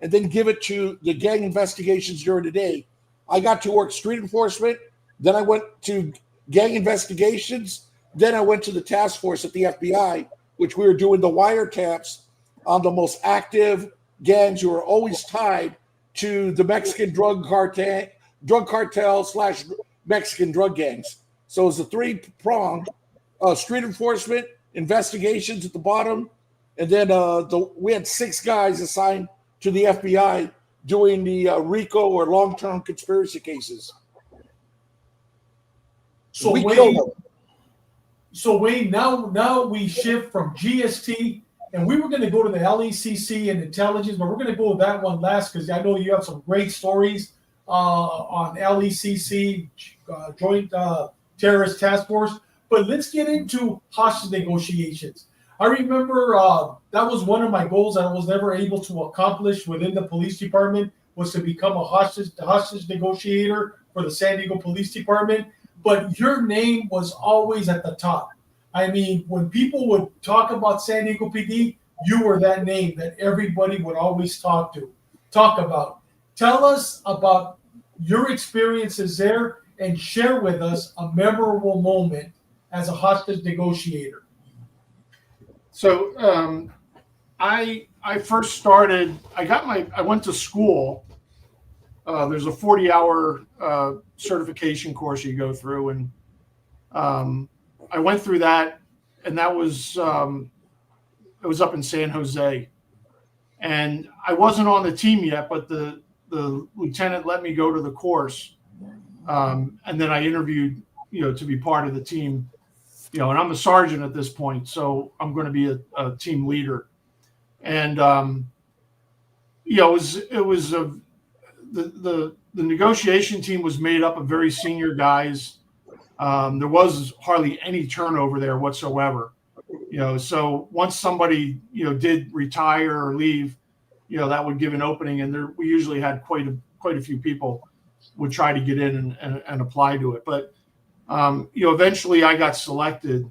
and then give it to the gang investigations during the day. I got to work street enforcement. Then I went to gang investigations. Then I went to the task force at the FBI, which we were doing the wiretaps on the most active gangs who are always tied to the Mexican drug cartel / Mexican drug gangs. So it's a 3-pronged street enforcement, investigations at the bottom, and then we had 6 guys assigned to the FBI doing the RICO or long-term conspiracy cases.
So Wayne, now we shift from GST, and we were going to go to the LECC and intelligence, but we're going to go with that one last because I know you have some great stories on LECC, Joint Terrorist Task Force. But let's get into hostage negotiations. I remember that was one of my goals that I was never able to accomplish within the police department, was to become a hostage negotiator for the San Diego Police Department. But your name was always at the top. I mean, when people would talk about San Diego PD, you were that name that everybody would always talk about. Tell us about your experiences there and share with us a memorable moment as a hostage negotiator.
So I first started, I went to school. There's a 40-hour certification course you go through, and I went through that, and that was it was up in San Jose, and I wasn't on the team yet, but the lieutenant let me go to the course, and then I interviewed, to be part of the team, and I'm a sergeant at this point, so I'm going to be a team leader, and the negotiation team was made up of very senior guys. There was hardly any turnover there whatsoever. So once somebody did retire or leave, that would give an opening, and we usually had quite a few people would try to get in and apply to it. But eventually I got selected,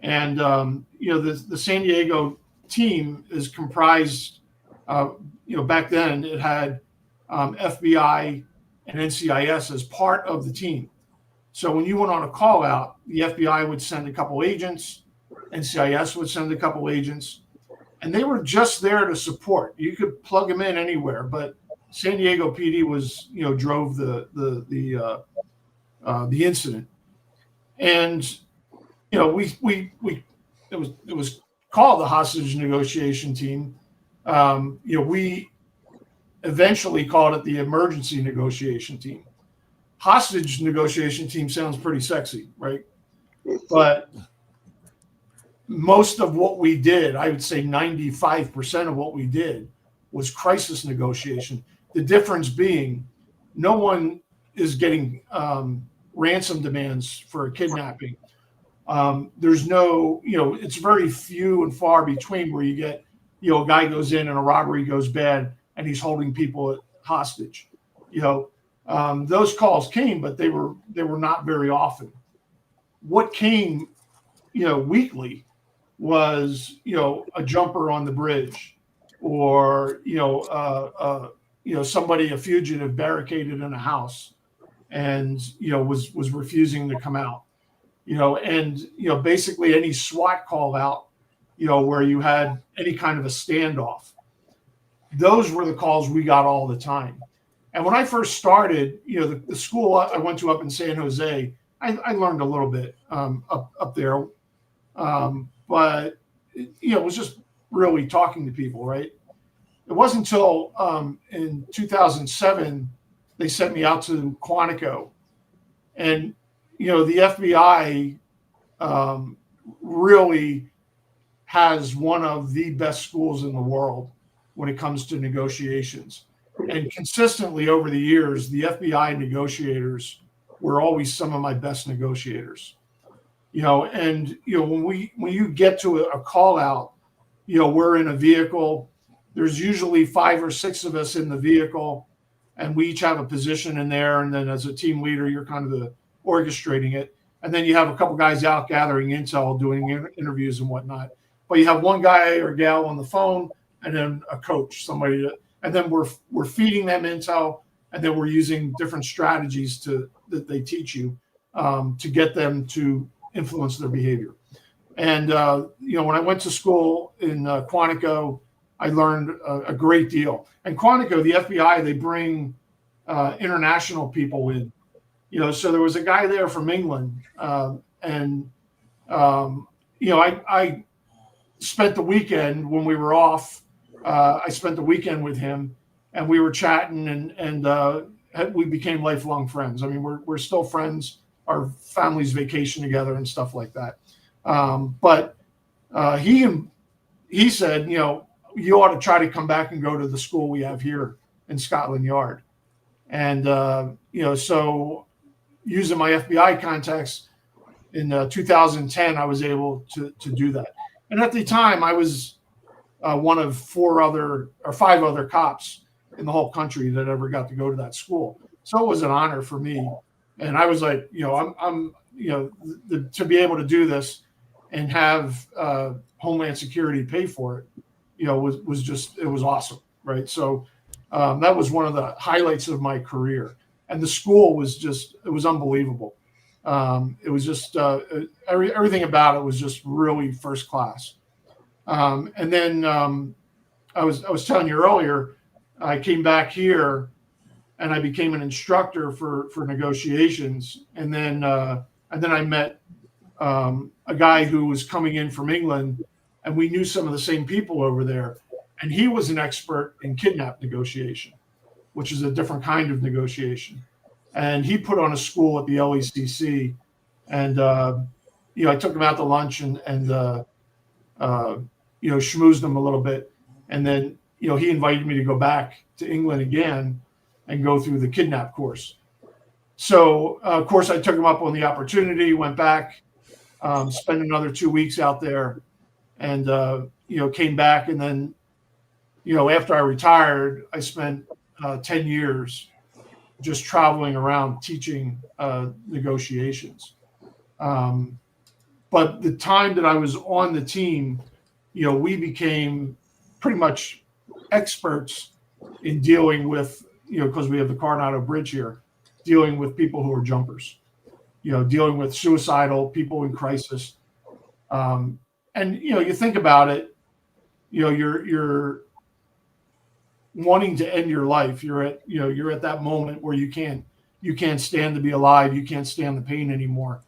and the San Diego team is comprised. Back then it had FBI and NCIS as part of the team. So when you went on a call out, the FBI would send a couple agents, NCIS would send a couple agents, and they were just there to support. You could plug them in anywhere, but San Diego PD was, drove the incident, and it was called the hostage negotiation team. We eventually called it the emergency negotiation team. Hostage negotiation team sounds pretty sexy, right? But most of what we did, I would say 95% of what we did, was crisis negotiation. The difference being no one is getting ransom demands for a kidnapping. There's no, it's very few and far between where you get, a guy goes in and a robbery goes bad and he's holding people hostage. Those calls came, but they were not very often. What came, weekly was, a jumper on the bridge, or, somebody, a fugitive barricaded in a house and, was refusing to come out, and, basically any SWAT call out, where you had any kind of a standoff. Those were the calls we got all the time. And when I first started, the school I went to up in San Jose, I learned a little bit up there. But, it was just really talking to people, right? It wasn't until in 2007, they sent me out to Quantico. And, the FBI really has one of the best schools in the world when it comes to negotiations. And consistently over the years, the FBI negotiators were always some of my best negotiators. When you get to a call out, we're in a vehicle. There's usually 5 or 6 of us in the vehicle, and we each have a position in there. And then as a team leader, you're kind of orchestrating it. And then you have a couple guys out gathering intel, doing interviews and whatnot. But you have one guy or gal on the phone, and then a coach, somebody and then we're feeding them intel, and then we're using different strategies that they teach you to get them to influence their behavior. And when I went to school in Quantico, I learned a great deal. And Quantico, the FBI, they bring international people in. So there was a guy there from England, and I spent the weekend when we were off. I spent the weekend with him, and we were chatting, and we became lifelong friends. I mean, we're still friends. Our families vacation together and stuff like that. But he said, you ought to try to come back and go to the school we have here in Scotland Yard. And so using my FBI contacts in 2010, I was able to do that. And at the time, I was one of 5 other cops in the whole country that ever got to go to that school. So it was an honor for me. And I was like, I'm to be able to do this and have Homeland Security pay for it, it was awesome. Right. So that was one of the highlights of my career. And the school was it was unbelievable. It was just everything about it was just really first class. And then I was telling you earlier, I came back here and I became an instructor for negotiations. And then I met a guy who was coming in from England, and we knew some of the same people over there. And he was an expert in kidnap negotiation, which is a different kind of negotiation. And he put on a school at the LECC, and I took him out to lunch and schmoozed him a little bit. And then he invited me to go back to England again and go through the kidnap course. So, of course, I took him up on the opportunity, went back, spent another 2 weeks out there, and, came back. And then, after I retired, I spent 10 years just traveling around teaching negotiations. But the time that I was on the team, we became pretty much experts in dealing with, because we have the Coronado Bridge here, dealing with people who are jumpers, dealing with suicidal people in crisis. And, you think about it, you're wanting to end your life. You're at that moment where you can't stand to be alive. You can't stand the pain anymore.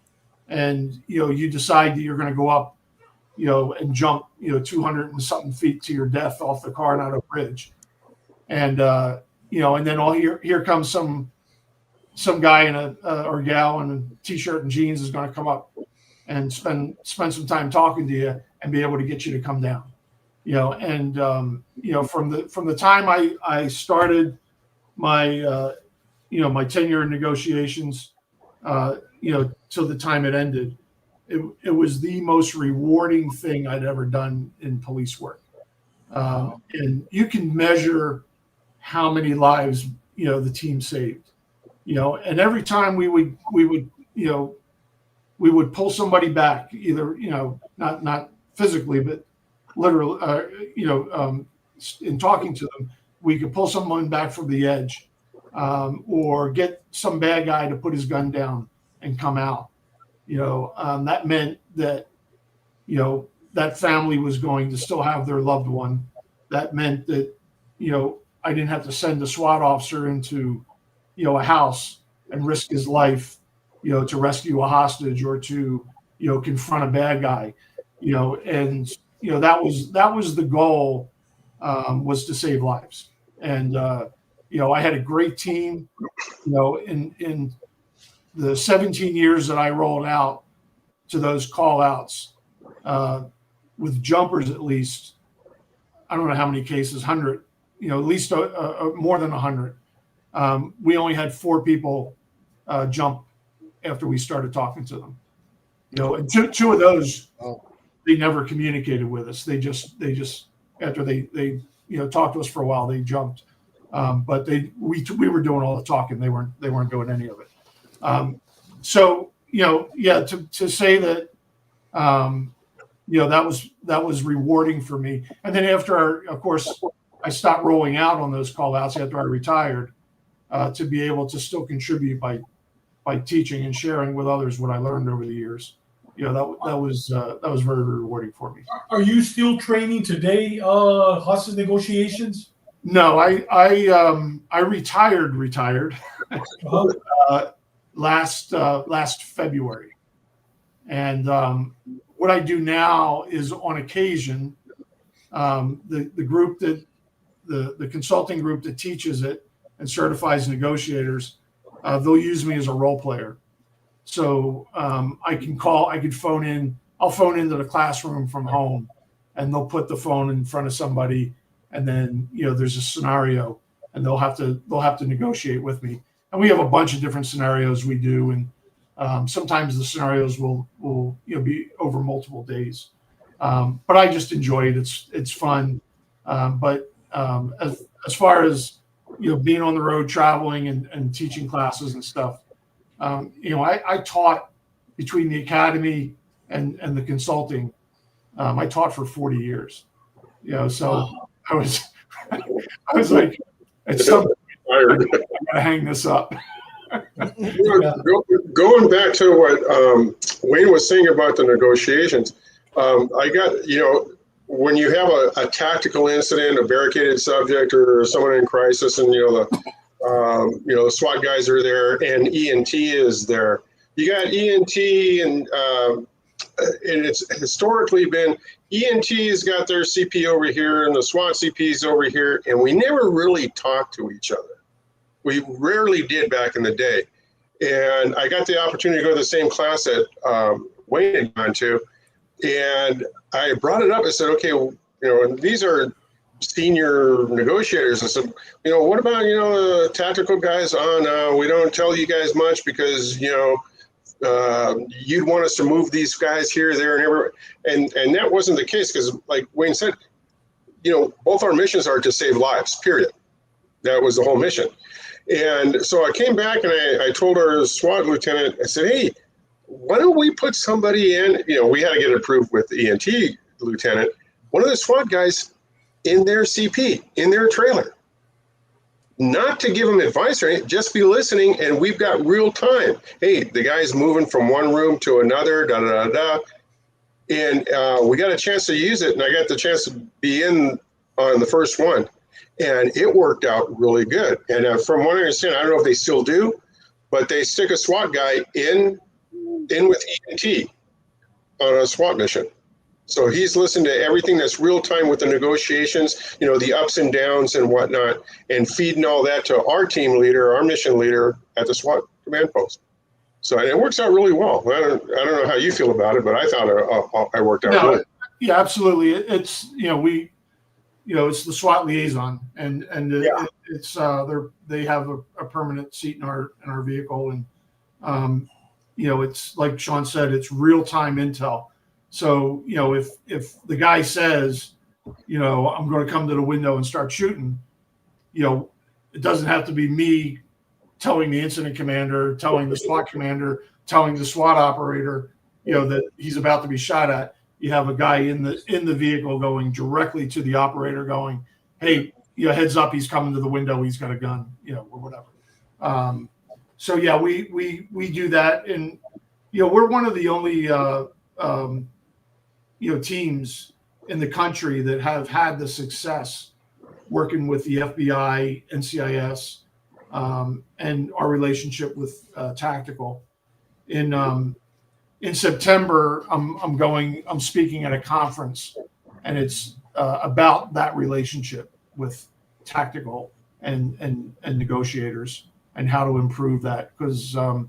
And, you decide that you're going to go up, and jump, 200 and something feet to your death off the Coronado Bridge. And, and then here comes some guy in or gal in a t-shirt and jeans is going to come up and spend some time talking to you and be able to get you to come down, and, from the time I started my, my tenure in negotiations, till the time it ended, it was the most rewarding thing I'd ever done in police work. And you can measure how many lives, the team saved, and every time we would pull somebody back, either, not physically, but literally, in talking to them, we could pull someone back from the edge, or get some bad guy to put his gun down and come out. That meant that, that family was going to still have their loved one. That meant that, I didn't have to send a SWAT officer into, a house and risk his life, to rescue a hostage or to, confront a bad guy, and, that was the goal, was to save lives. And, I had a great team, in the 17 years that I rolled out to those call outs, with jumpers, at least, I don't know how many cases, 100, at least more than 100. We only had 4 people jump after we started talking to them, and two of those, they never communicated with us. They just after they talked to us for a while, they jumped. But we were doing all the talking. They weren't doing any of it. So, to say that, that was rewarding for me. And then after, of course, I stopped rolling out on those call outs after I retired, to be able to still contribute by teaching and sharing with others what I learned over the years. That was very rewarding for me.
Are you still training today, hostage negotiations?
No, I retired last February, and what I do now is, on occasion, the group that the consulting group that teaches it and certifies negotiators, they'll use me as a role player. So I can phone in. I'll phone into the classroom from home, and they'll put the phone in front of somebody, and then there's a scenario, and they'll have to negotiate with me. And we have a bunch of different scenarios we do, and sometimes the scenarios will be over multiple days. But I just enjoy it. It's fun. But as far as being on the road, traveling and teaching classes and stuff, I taught between the academy and the consulting. I taught for 40 years. So I was like, at some point, I'm gonna hang this up.
Going back to what Wayne was saying about the negotiations, I got, when you have a tactical incident, a barricaded subject, or someone in crisis, and the SWAT guys are there, and ENT is there. You got ENT, and it's historically been ENT's got their CP over here, and the SWAT CP's over here, and we never really talked to each other. We rarely did back in the day. And I got the opportunity to go to the same class that Wayne had gone to, and I brought it up. I said, okay, and these are senior negotiators. I said, what about, the tactical guys on, we don't tell you guys much because, you'd want us to move these guys here, there, and everywhere. And that wasn't the case because, like Wayne said, both our missions are to save lives, period. That was the whole mission. And so I came back and I told our SWAT lieutenant, I said, hey, why don't we put somebody in, we had to get it approved with the ENT lieutenant, one of the SWAT guys in their CP, in their trailer. Not to give them advice or anything, just be listening, and we've got real time. Hey, the guy's moving from one room to another, da-da-da-da. And we got a chance to use it, and I got the chance to be in on the first one. And it worked out really good. And from what I understand, I don't know if they still do, but they stick a SWAT guy in with ENT on a SWAT mission. So he's listening to everything that's real time with the negotiations, the ups and downs and whatnot, and feeding all that to our team leader, our mission leader at the SWAT command post. So it works out really well. I don't know how you feel about it, but I thought it worked out really.
Yeah, absolutely. It's it's the SWAT liaison, and it's they have a permanent seat in our vehicle, and it's like Sean said, it's real time intel. So, if the guy says, I'm going to come to the window and start shooting, it doesn't have to be me telling the incident commander, telling the SWAT commander, telling the SWAT operator, that he's about to be shot at. You have a guy in the vehicle going directly to the operator going, hey, heads up, he's coming to the window, he's got a gun, or whatever. So yeah, we do that. And, we're one of the only, teams in the country that have had the success working with the FBI, NCIS, and our relationship with Tactical. In September, I'm speaking at a conference, and it's about that relationship with Tactical and negotiators and how to improve that. Because I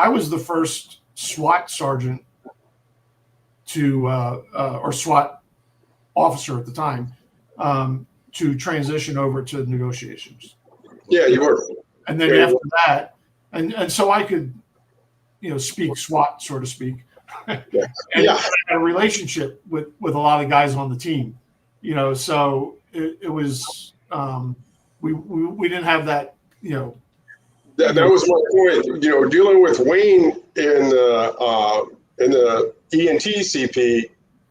was the first SWAT sergeant or SWAT officer at the time, to transition over to negotiations.
Yeah, you were.
And then after that, and so I could, speak SWAT, so to speak. And I had a relationship with a lot of guys on the team, so it was, we didn't have that,
That was my point. Dealing with Wayne in the ENT CP,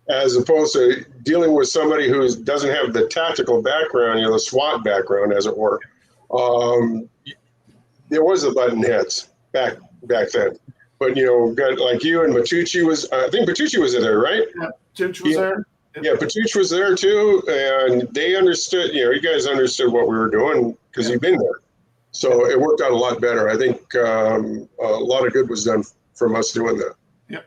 as opposed to dealing with somebody who doesn't have the tactical background, the SWAT background, as it were. There was a button heads back then, but got like you and Matucci was. I think Matucci was there, right?
Yeah, Matucci was there.
Yeah, Patucci was there too, and they understood. You guys understood what we were doing because you've been there. So it worked out a lot better. I think a lot of good was done from us doing that.
Yep,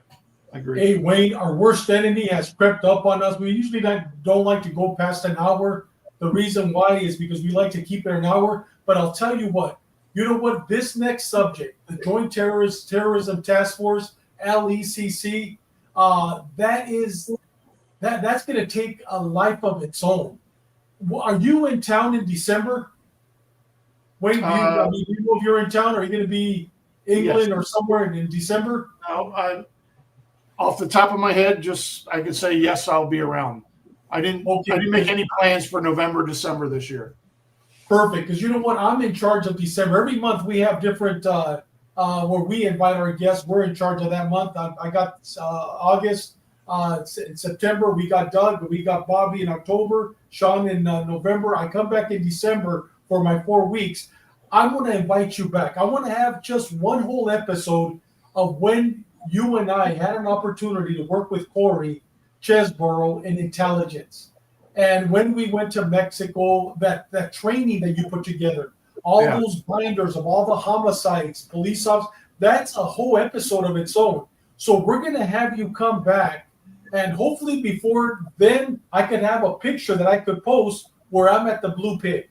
I agree.
Hey, Wayne, our worst enemy has crept up on us. We usually don't like to go past an hour. The reason why is because we like to keep it an hour. But I'll tell you what. You know what? This next subject, the Joint Terrorism Task Force, LECC, that's going to take a life of its own. Are you in town in December? Wait, do you know if you're in town? Are you going to be England or somewhere in December?
No, off the top of my head, I could say yes, I'll be around. I didn't make any plans for November, December this year.
Perfect, because you know what? I'm in charge of December. Every month we have different where we invite our guests. We're in charge of that month. I got August. In September, we got Doug. We got Bobby in October. Sean in November. I come back in December for my 4 weeks. I want to invite you back. I want to have just one whole episode of when you and I had an opportunity to work with Corey Chesborough in intelligence. And when we went to Mexico, that training that you put together, all those binders of all the homicides, police officers, that's a whole episode of its own. So we're going to have you come back. And hopefully before then, I could have a picture that I could post where I'm at the Blue Pig.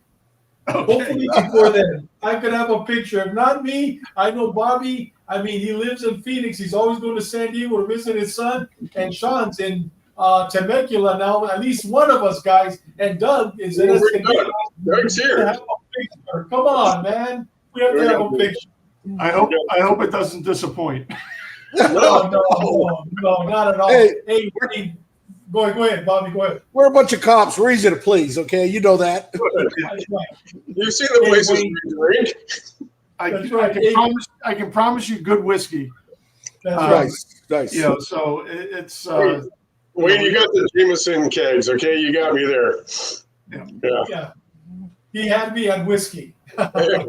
Okay. Hopefully before then, I could have a picture. If not me, I know Bobby. I mean, he lives in Phoenix. He's always going to San Diego to visit his son. And Sean's in Temecula now. At least one of us guys, and Doug is in us.
Doug's here.
Have a picture. Come on, man. We have to have a picture.
I hope it doesn't disappoint.
No, not at all. Hey, go ahead, Bobby. Go ahead.
We're a bunch of cops. We're easy to please. Okay, you know that.
You see the places we drink.
I can promise you good whiskey.
That's
nice.
You know, so it's.
Wayne, you got the Jameson kegs, okay? You got me there.
Yeah. He had me on whiskey. Hey,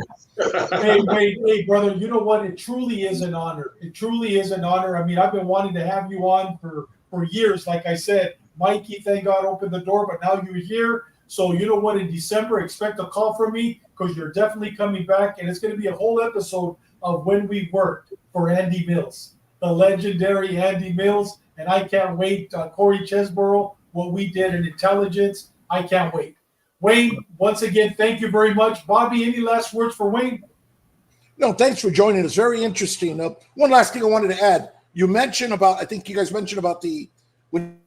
brother, you know what? It truly is an honor. It truly is an honor. I mean, I've been wanting to have you on for years. Like I said, Mikey, thank God, opened the door, but now you're here. So you know what? In December, expect a call from me because you're definitely coming back, and it's going to be a whole episode of when we worked for Andy Mills, the legendary Andy Mills, and I can't wait. Corey Chesborough, what we did in intelligence, I can't wait. Wayne, once again, thank you very much. Bobby, any last words for Wayne?
No, thanks for joining us. Very interesting. One last thing I wanted to add. You mentioned about, I think you guys mentioned about when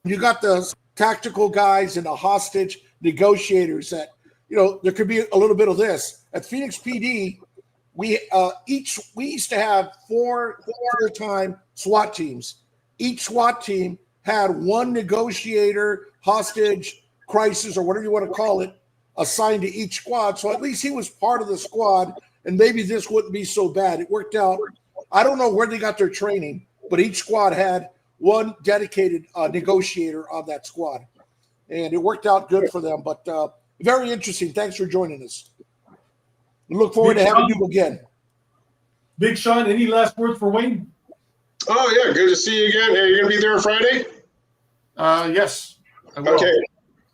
you got the tactical guys and the hostage negotiators that, you know, there could be a little bit of this. At Phoenix PD, we used to have four full-time SWAT teams. Each SWAT team had one negotiator, hostage, crisis, or whatever you want to call it, assigned to each squad. So at least he was part of the squad, and maybe this wouldn't be so bad. It worked out. I don't know where they got their training, but each squad had one dedicated negotiator on that squad, and it worked out good for them. But very interesting. Thanks for joining us. We look forward to having you again.
Big Sean, any last words for Wayne?
Oh, yeah. Good to see you again. Hey, you're going to be there Friday?
Yes. I will.
Okay.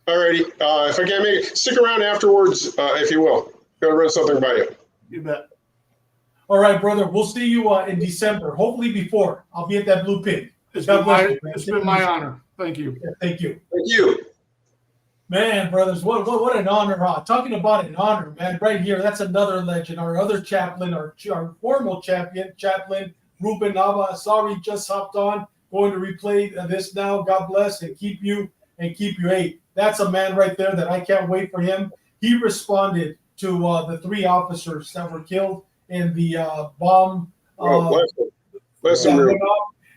All righty. If I can't make it, stick around afterwards, if you will. Going to run something by you.
You bet.
All right, brother. We'll see you in December. Hopefully before. I'll be at that Blue Pig.
It's been my honor. Thank you.
Yeah, thank you.
Thank you.
Man, brothers, what an honor. Talking about an honor, man. Right here, that's another legend. Our other chaplain, our formal chaplain, Ruben Nava. Sorry, just hopped on. Going to replay this now. God bless and keep you. Hey, that's a man right there that I can't wait for him. He responded to the 3 officers that were killed in the bomb.
Bless him.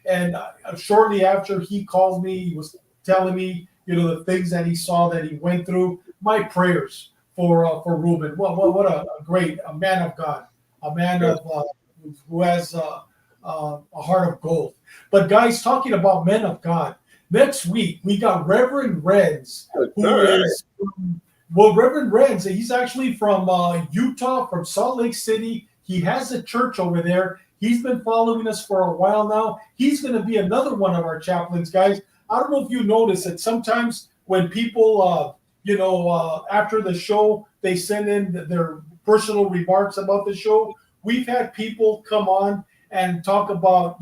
And shortly after, he called me. He was telling me, you know, the things that he saw, that he went through. My prayers for Ruben. What a man of God, a man of who has a heart of gold. But guys, talking about men of God, next week we got Reverend Renz, Reverend Renz. He's actually from Utah, from Salt Lake City. He has a church over there. He's been following us for a while now. He's going to be another one of our chaplains, guys. I don't know if you notice that sometimes when people, after the show, they send in their personal remarks about the show. We've had people come on and talk about,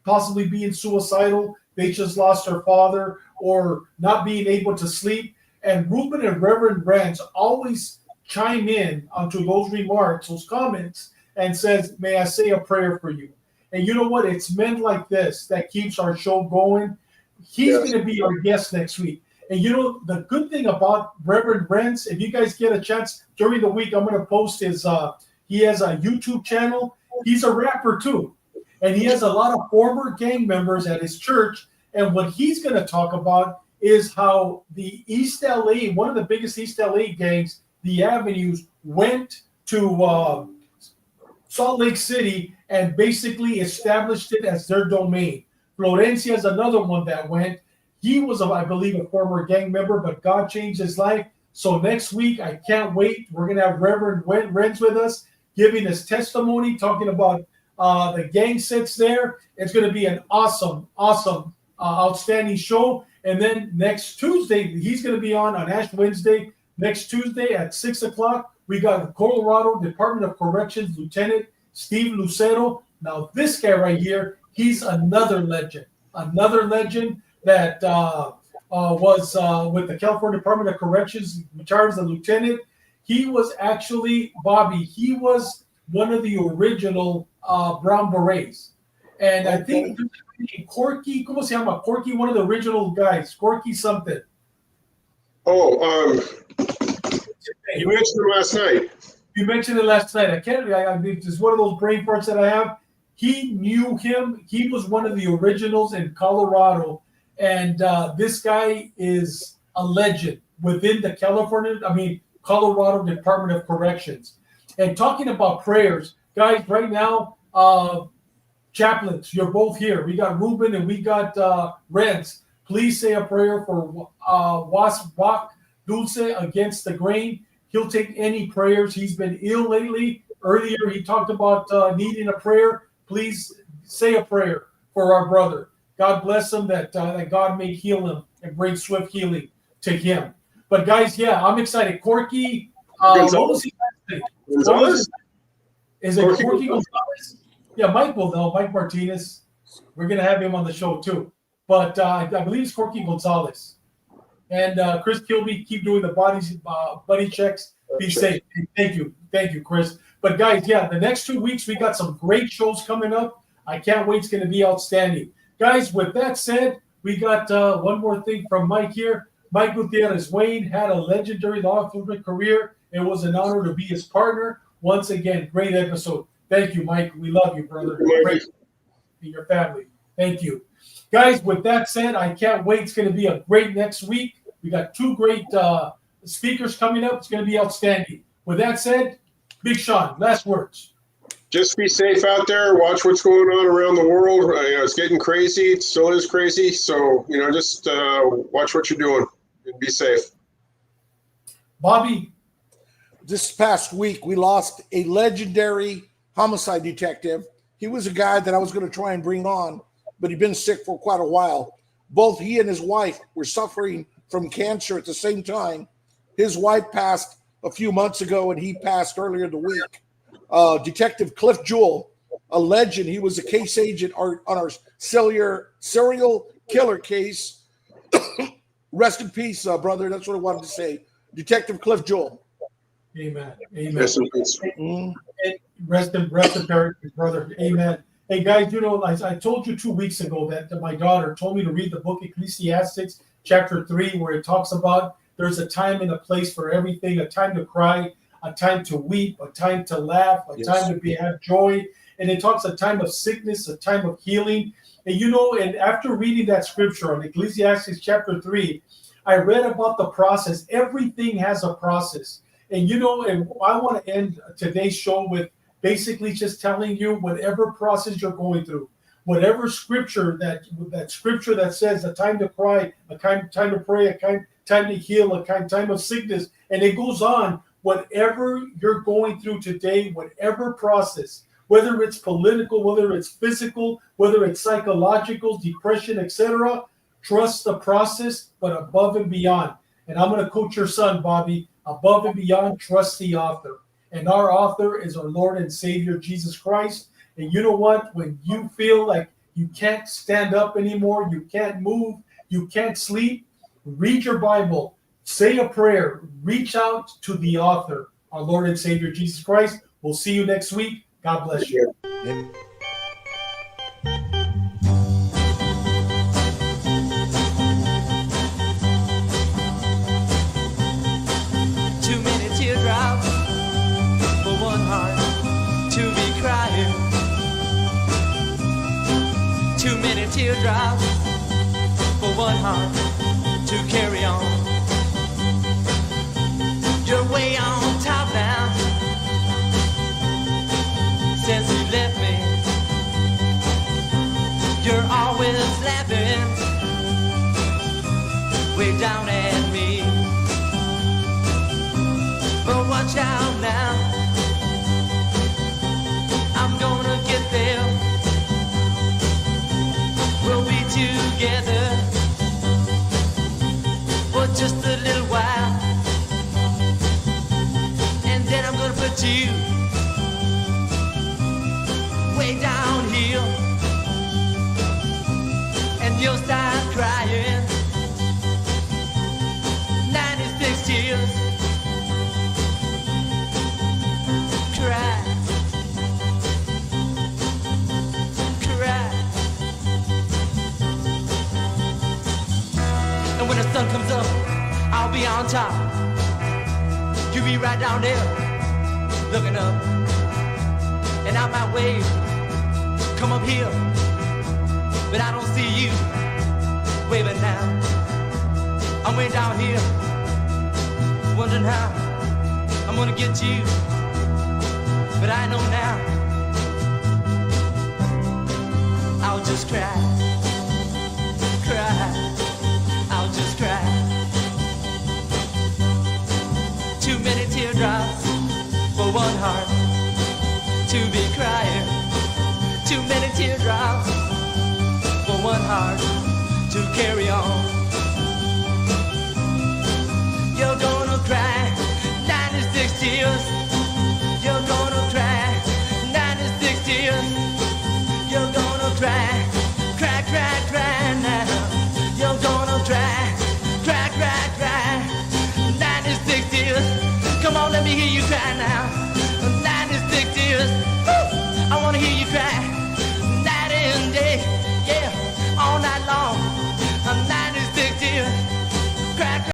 possibly being suicidal. They just lost their father, or not being able to sleep. And Ruben and Reverend Renz always chime in onto those remarks, those comments, and says, may I say a prayer for you? And you know what? It's men like this that keeps our show going. He's going to be our guest next week. And you know, the good thing about Reverend Renz, if you guys get a chance during the week, I'm going to post his, he has a YouTube channel. He's a rapper too. And he has a lot of former gang members at his church. And what he's going to talk about is how the East LA, one of the biggest East LA gangs, the Avenues, went to Salt Lake City and basically established it as their domain. Florencia is another one that went. He was, I believe, a former gang member, but God changed his life. So next week, I can't wait. We're going to have Reverend Renz with us, giving his testimony, talking about the gang sits there. It's going to be an awesome, outstanding show. And then next Tuesday, he's going to be on Ash Wednesday. Next Tuesday at 6 o'clock, we got Colorado Department of Corrections Lieutenant Steve Lucero. Now, this guy right here, he's another legend that was with the California Department of Corrections, retired as a lieutenant. He was actually, Bobby, he was one of the original Brown Berets. And I think Corky, ¿cómo se llama? Corky, one of the original guys. Corky something.
Oh, you mentioned him last night.
You mentioned it last night. I mean, it's one of those brain parts that I have. He knew him. He was one of the originals in Colorado. And this guy is a legend within the Colorado Department of Corrections. And talking about prayers, guys, right now, chaplains, you're both here. We got Ruben and we got Renz. Please say a prayer for Wasbach Dulce against the grain. He'll take any prayers. He's been ill lately. Earlier, he talked about needing a prayer. Please say a prayer for our brother. God bless him, that God may heal him and bring swift healing to him. But guys, yeah, I'm excited. Corky, what was he
Gonzalez?
Is it Corky Gonzalez? Yeah, Mike will know. Mike Martinez. We're going to have him on the show too. But I believe it's Corky Gonzalez. And Chris Kilby, keep doing the buddy checks. Be safe. Thank you, Chris. But guys, yeah, the next 2 weeks we got some great shows coming up. I can't wait. It's going to be outstanding. Guys, with that said, we got one more thing from Mike here. Mike Gutierrez. Wayne had a legendary law enforcement career. It was an honor to be his partner. Once again, great episode. Thank you, Mike. We love you, brother. Great. Your family. Thank you. Guys, with that said, I can't wait. It's going to be a great next week. We got 2 great speakers coming up. It's going to be outstanding. With that said, Big Sean, last words.
Just be safe out there. Watch what's going on around the world. It's getting crazy. It still is crazy. So, just watch what you're doing and be safe.
Bobby.
This past week, we lost a legendary homicide detective. He was a guy that I was going to try and bring on, but he'd been sick for quite a while. Both he and his wife were suffering from cancer at the same time. His wife passed a few months ago, and he passed earlier in the week. Detective Cliff Jewell, a legend. He was a case agent on our serial killer case. Rest in peace, brother. That's what I wanted to say. Detective Cliff Jewell.
Amen.
Rest in peace.
Rest in paradise, brother. Amen. Hey, guys, I told you 2 weeks ago that my daughter told me to read the book Ecclesiastes, chapter 3, where it talks about there's a time and a place for everything, a time to cry, a time to weep, a time to laugh, a time to have joy. And it talks a time of sickness, a time of healing. And and after reading that scripture on Ecclesiastes chapter 3, I read about the process. Everything has a process. And and I want to end today's show with basically just telling you whatever process you're going through, whatever scripture that scripture that says a time to cry, a time to pray, a time to heal, a time of sickness, and it goes on. Whatever you're going through today, whatever process, whether it's political, whether it's physical, whether it's psychological, depression, etc., trust the process, but above and beyond. And I'm going to coach your son, Bobby, above and beyond, trust the author. And our author is our Lord and Savior, Jesus Christ. And you know what? When you feel like you can't stand up anymore, you can't move, you can't sleep, read your Bible. Say a prayer. Reach out to the author, our Lord and Savior, Jesus Christ. We'll see you next week. God bless you.
Too many teardrops for one heart to be crying. Too many teardrops for one heart to carry on. You're way on top now since you left me. You're always laughing way down at me. But watch out now, I'm gonna get there. We'll be together for just a little while, and then I'm gonna put you way down here, and you'll start crying 96 tears. Cry, cry. And when the sun comes up, I'll be on top. You be right down there, looking up. And I might wave, come up here, but I don't see you waving now. I'm way down here, wondering how I'm gonna get you, but I know now. I'll just cry, cry, I'll just cry. Too many teardrops for one heart to be crying. Too many teardrops for one heart to carry on.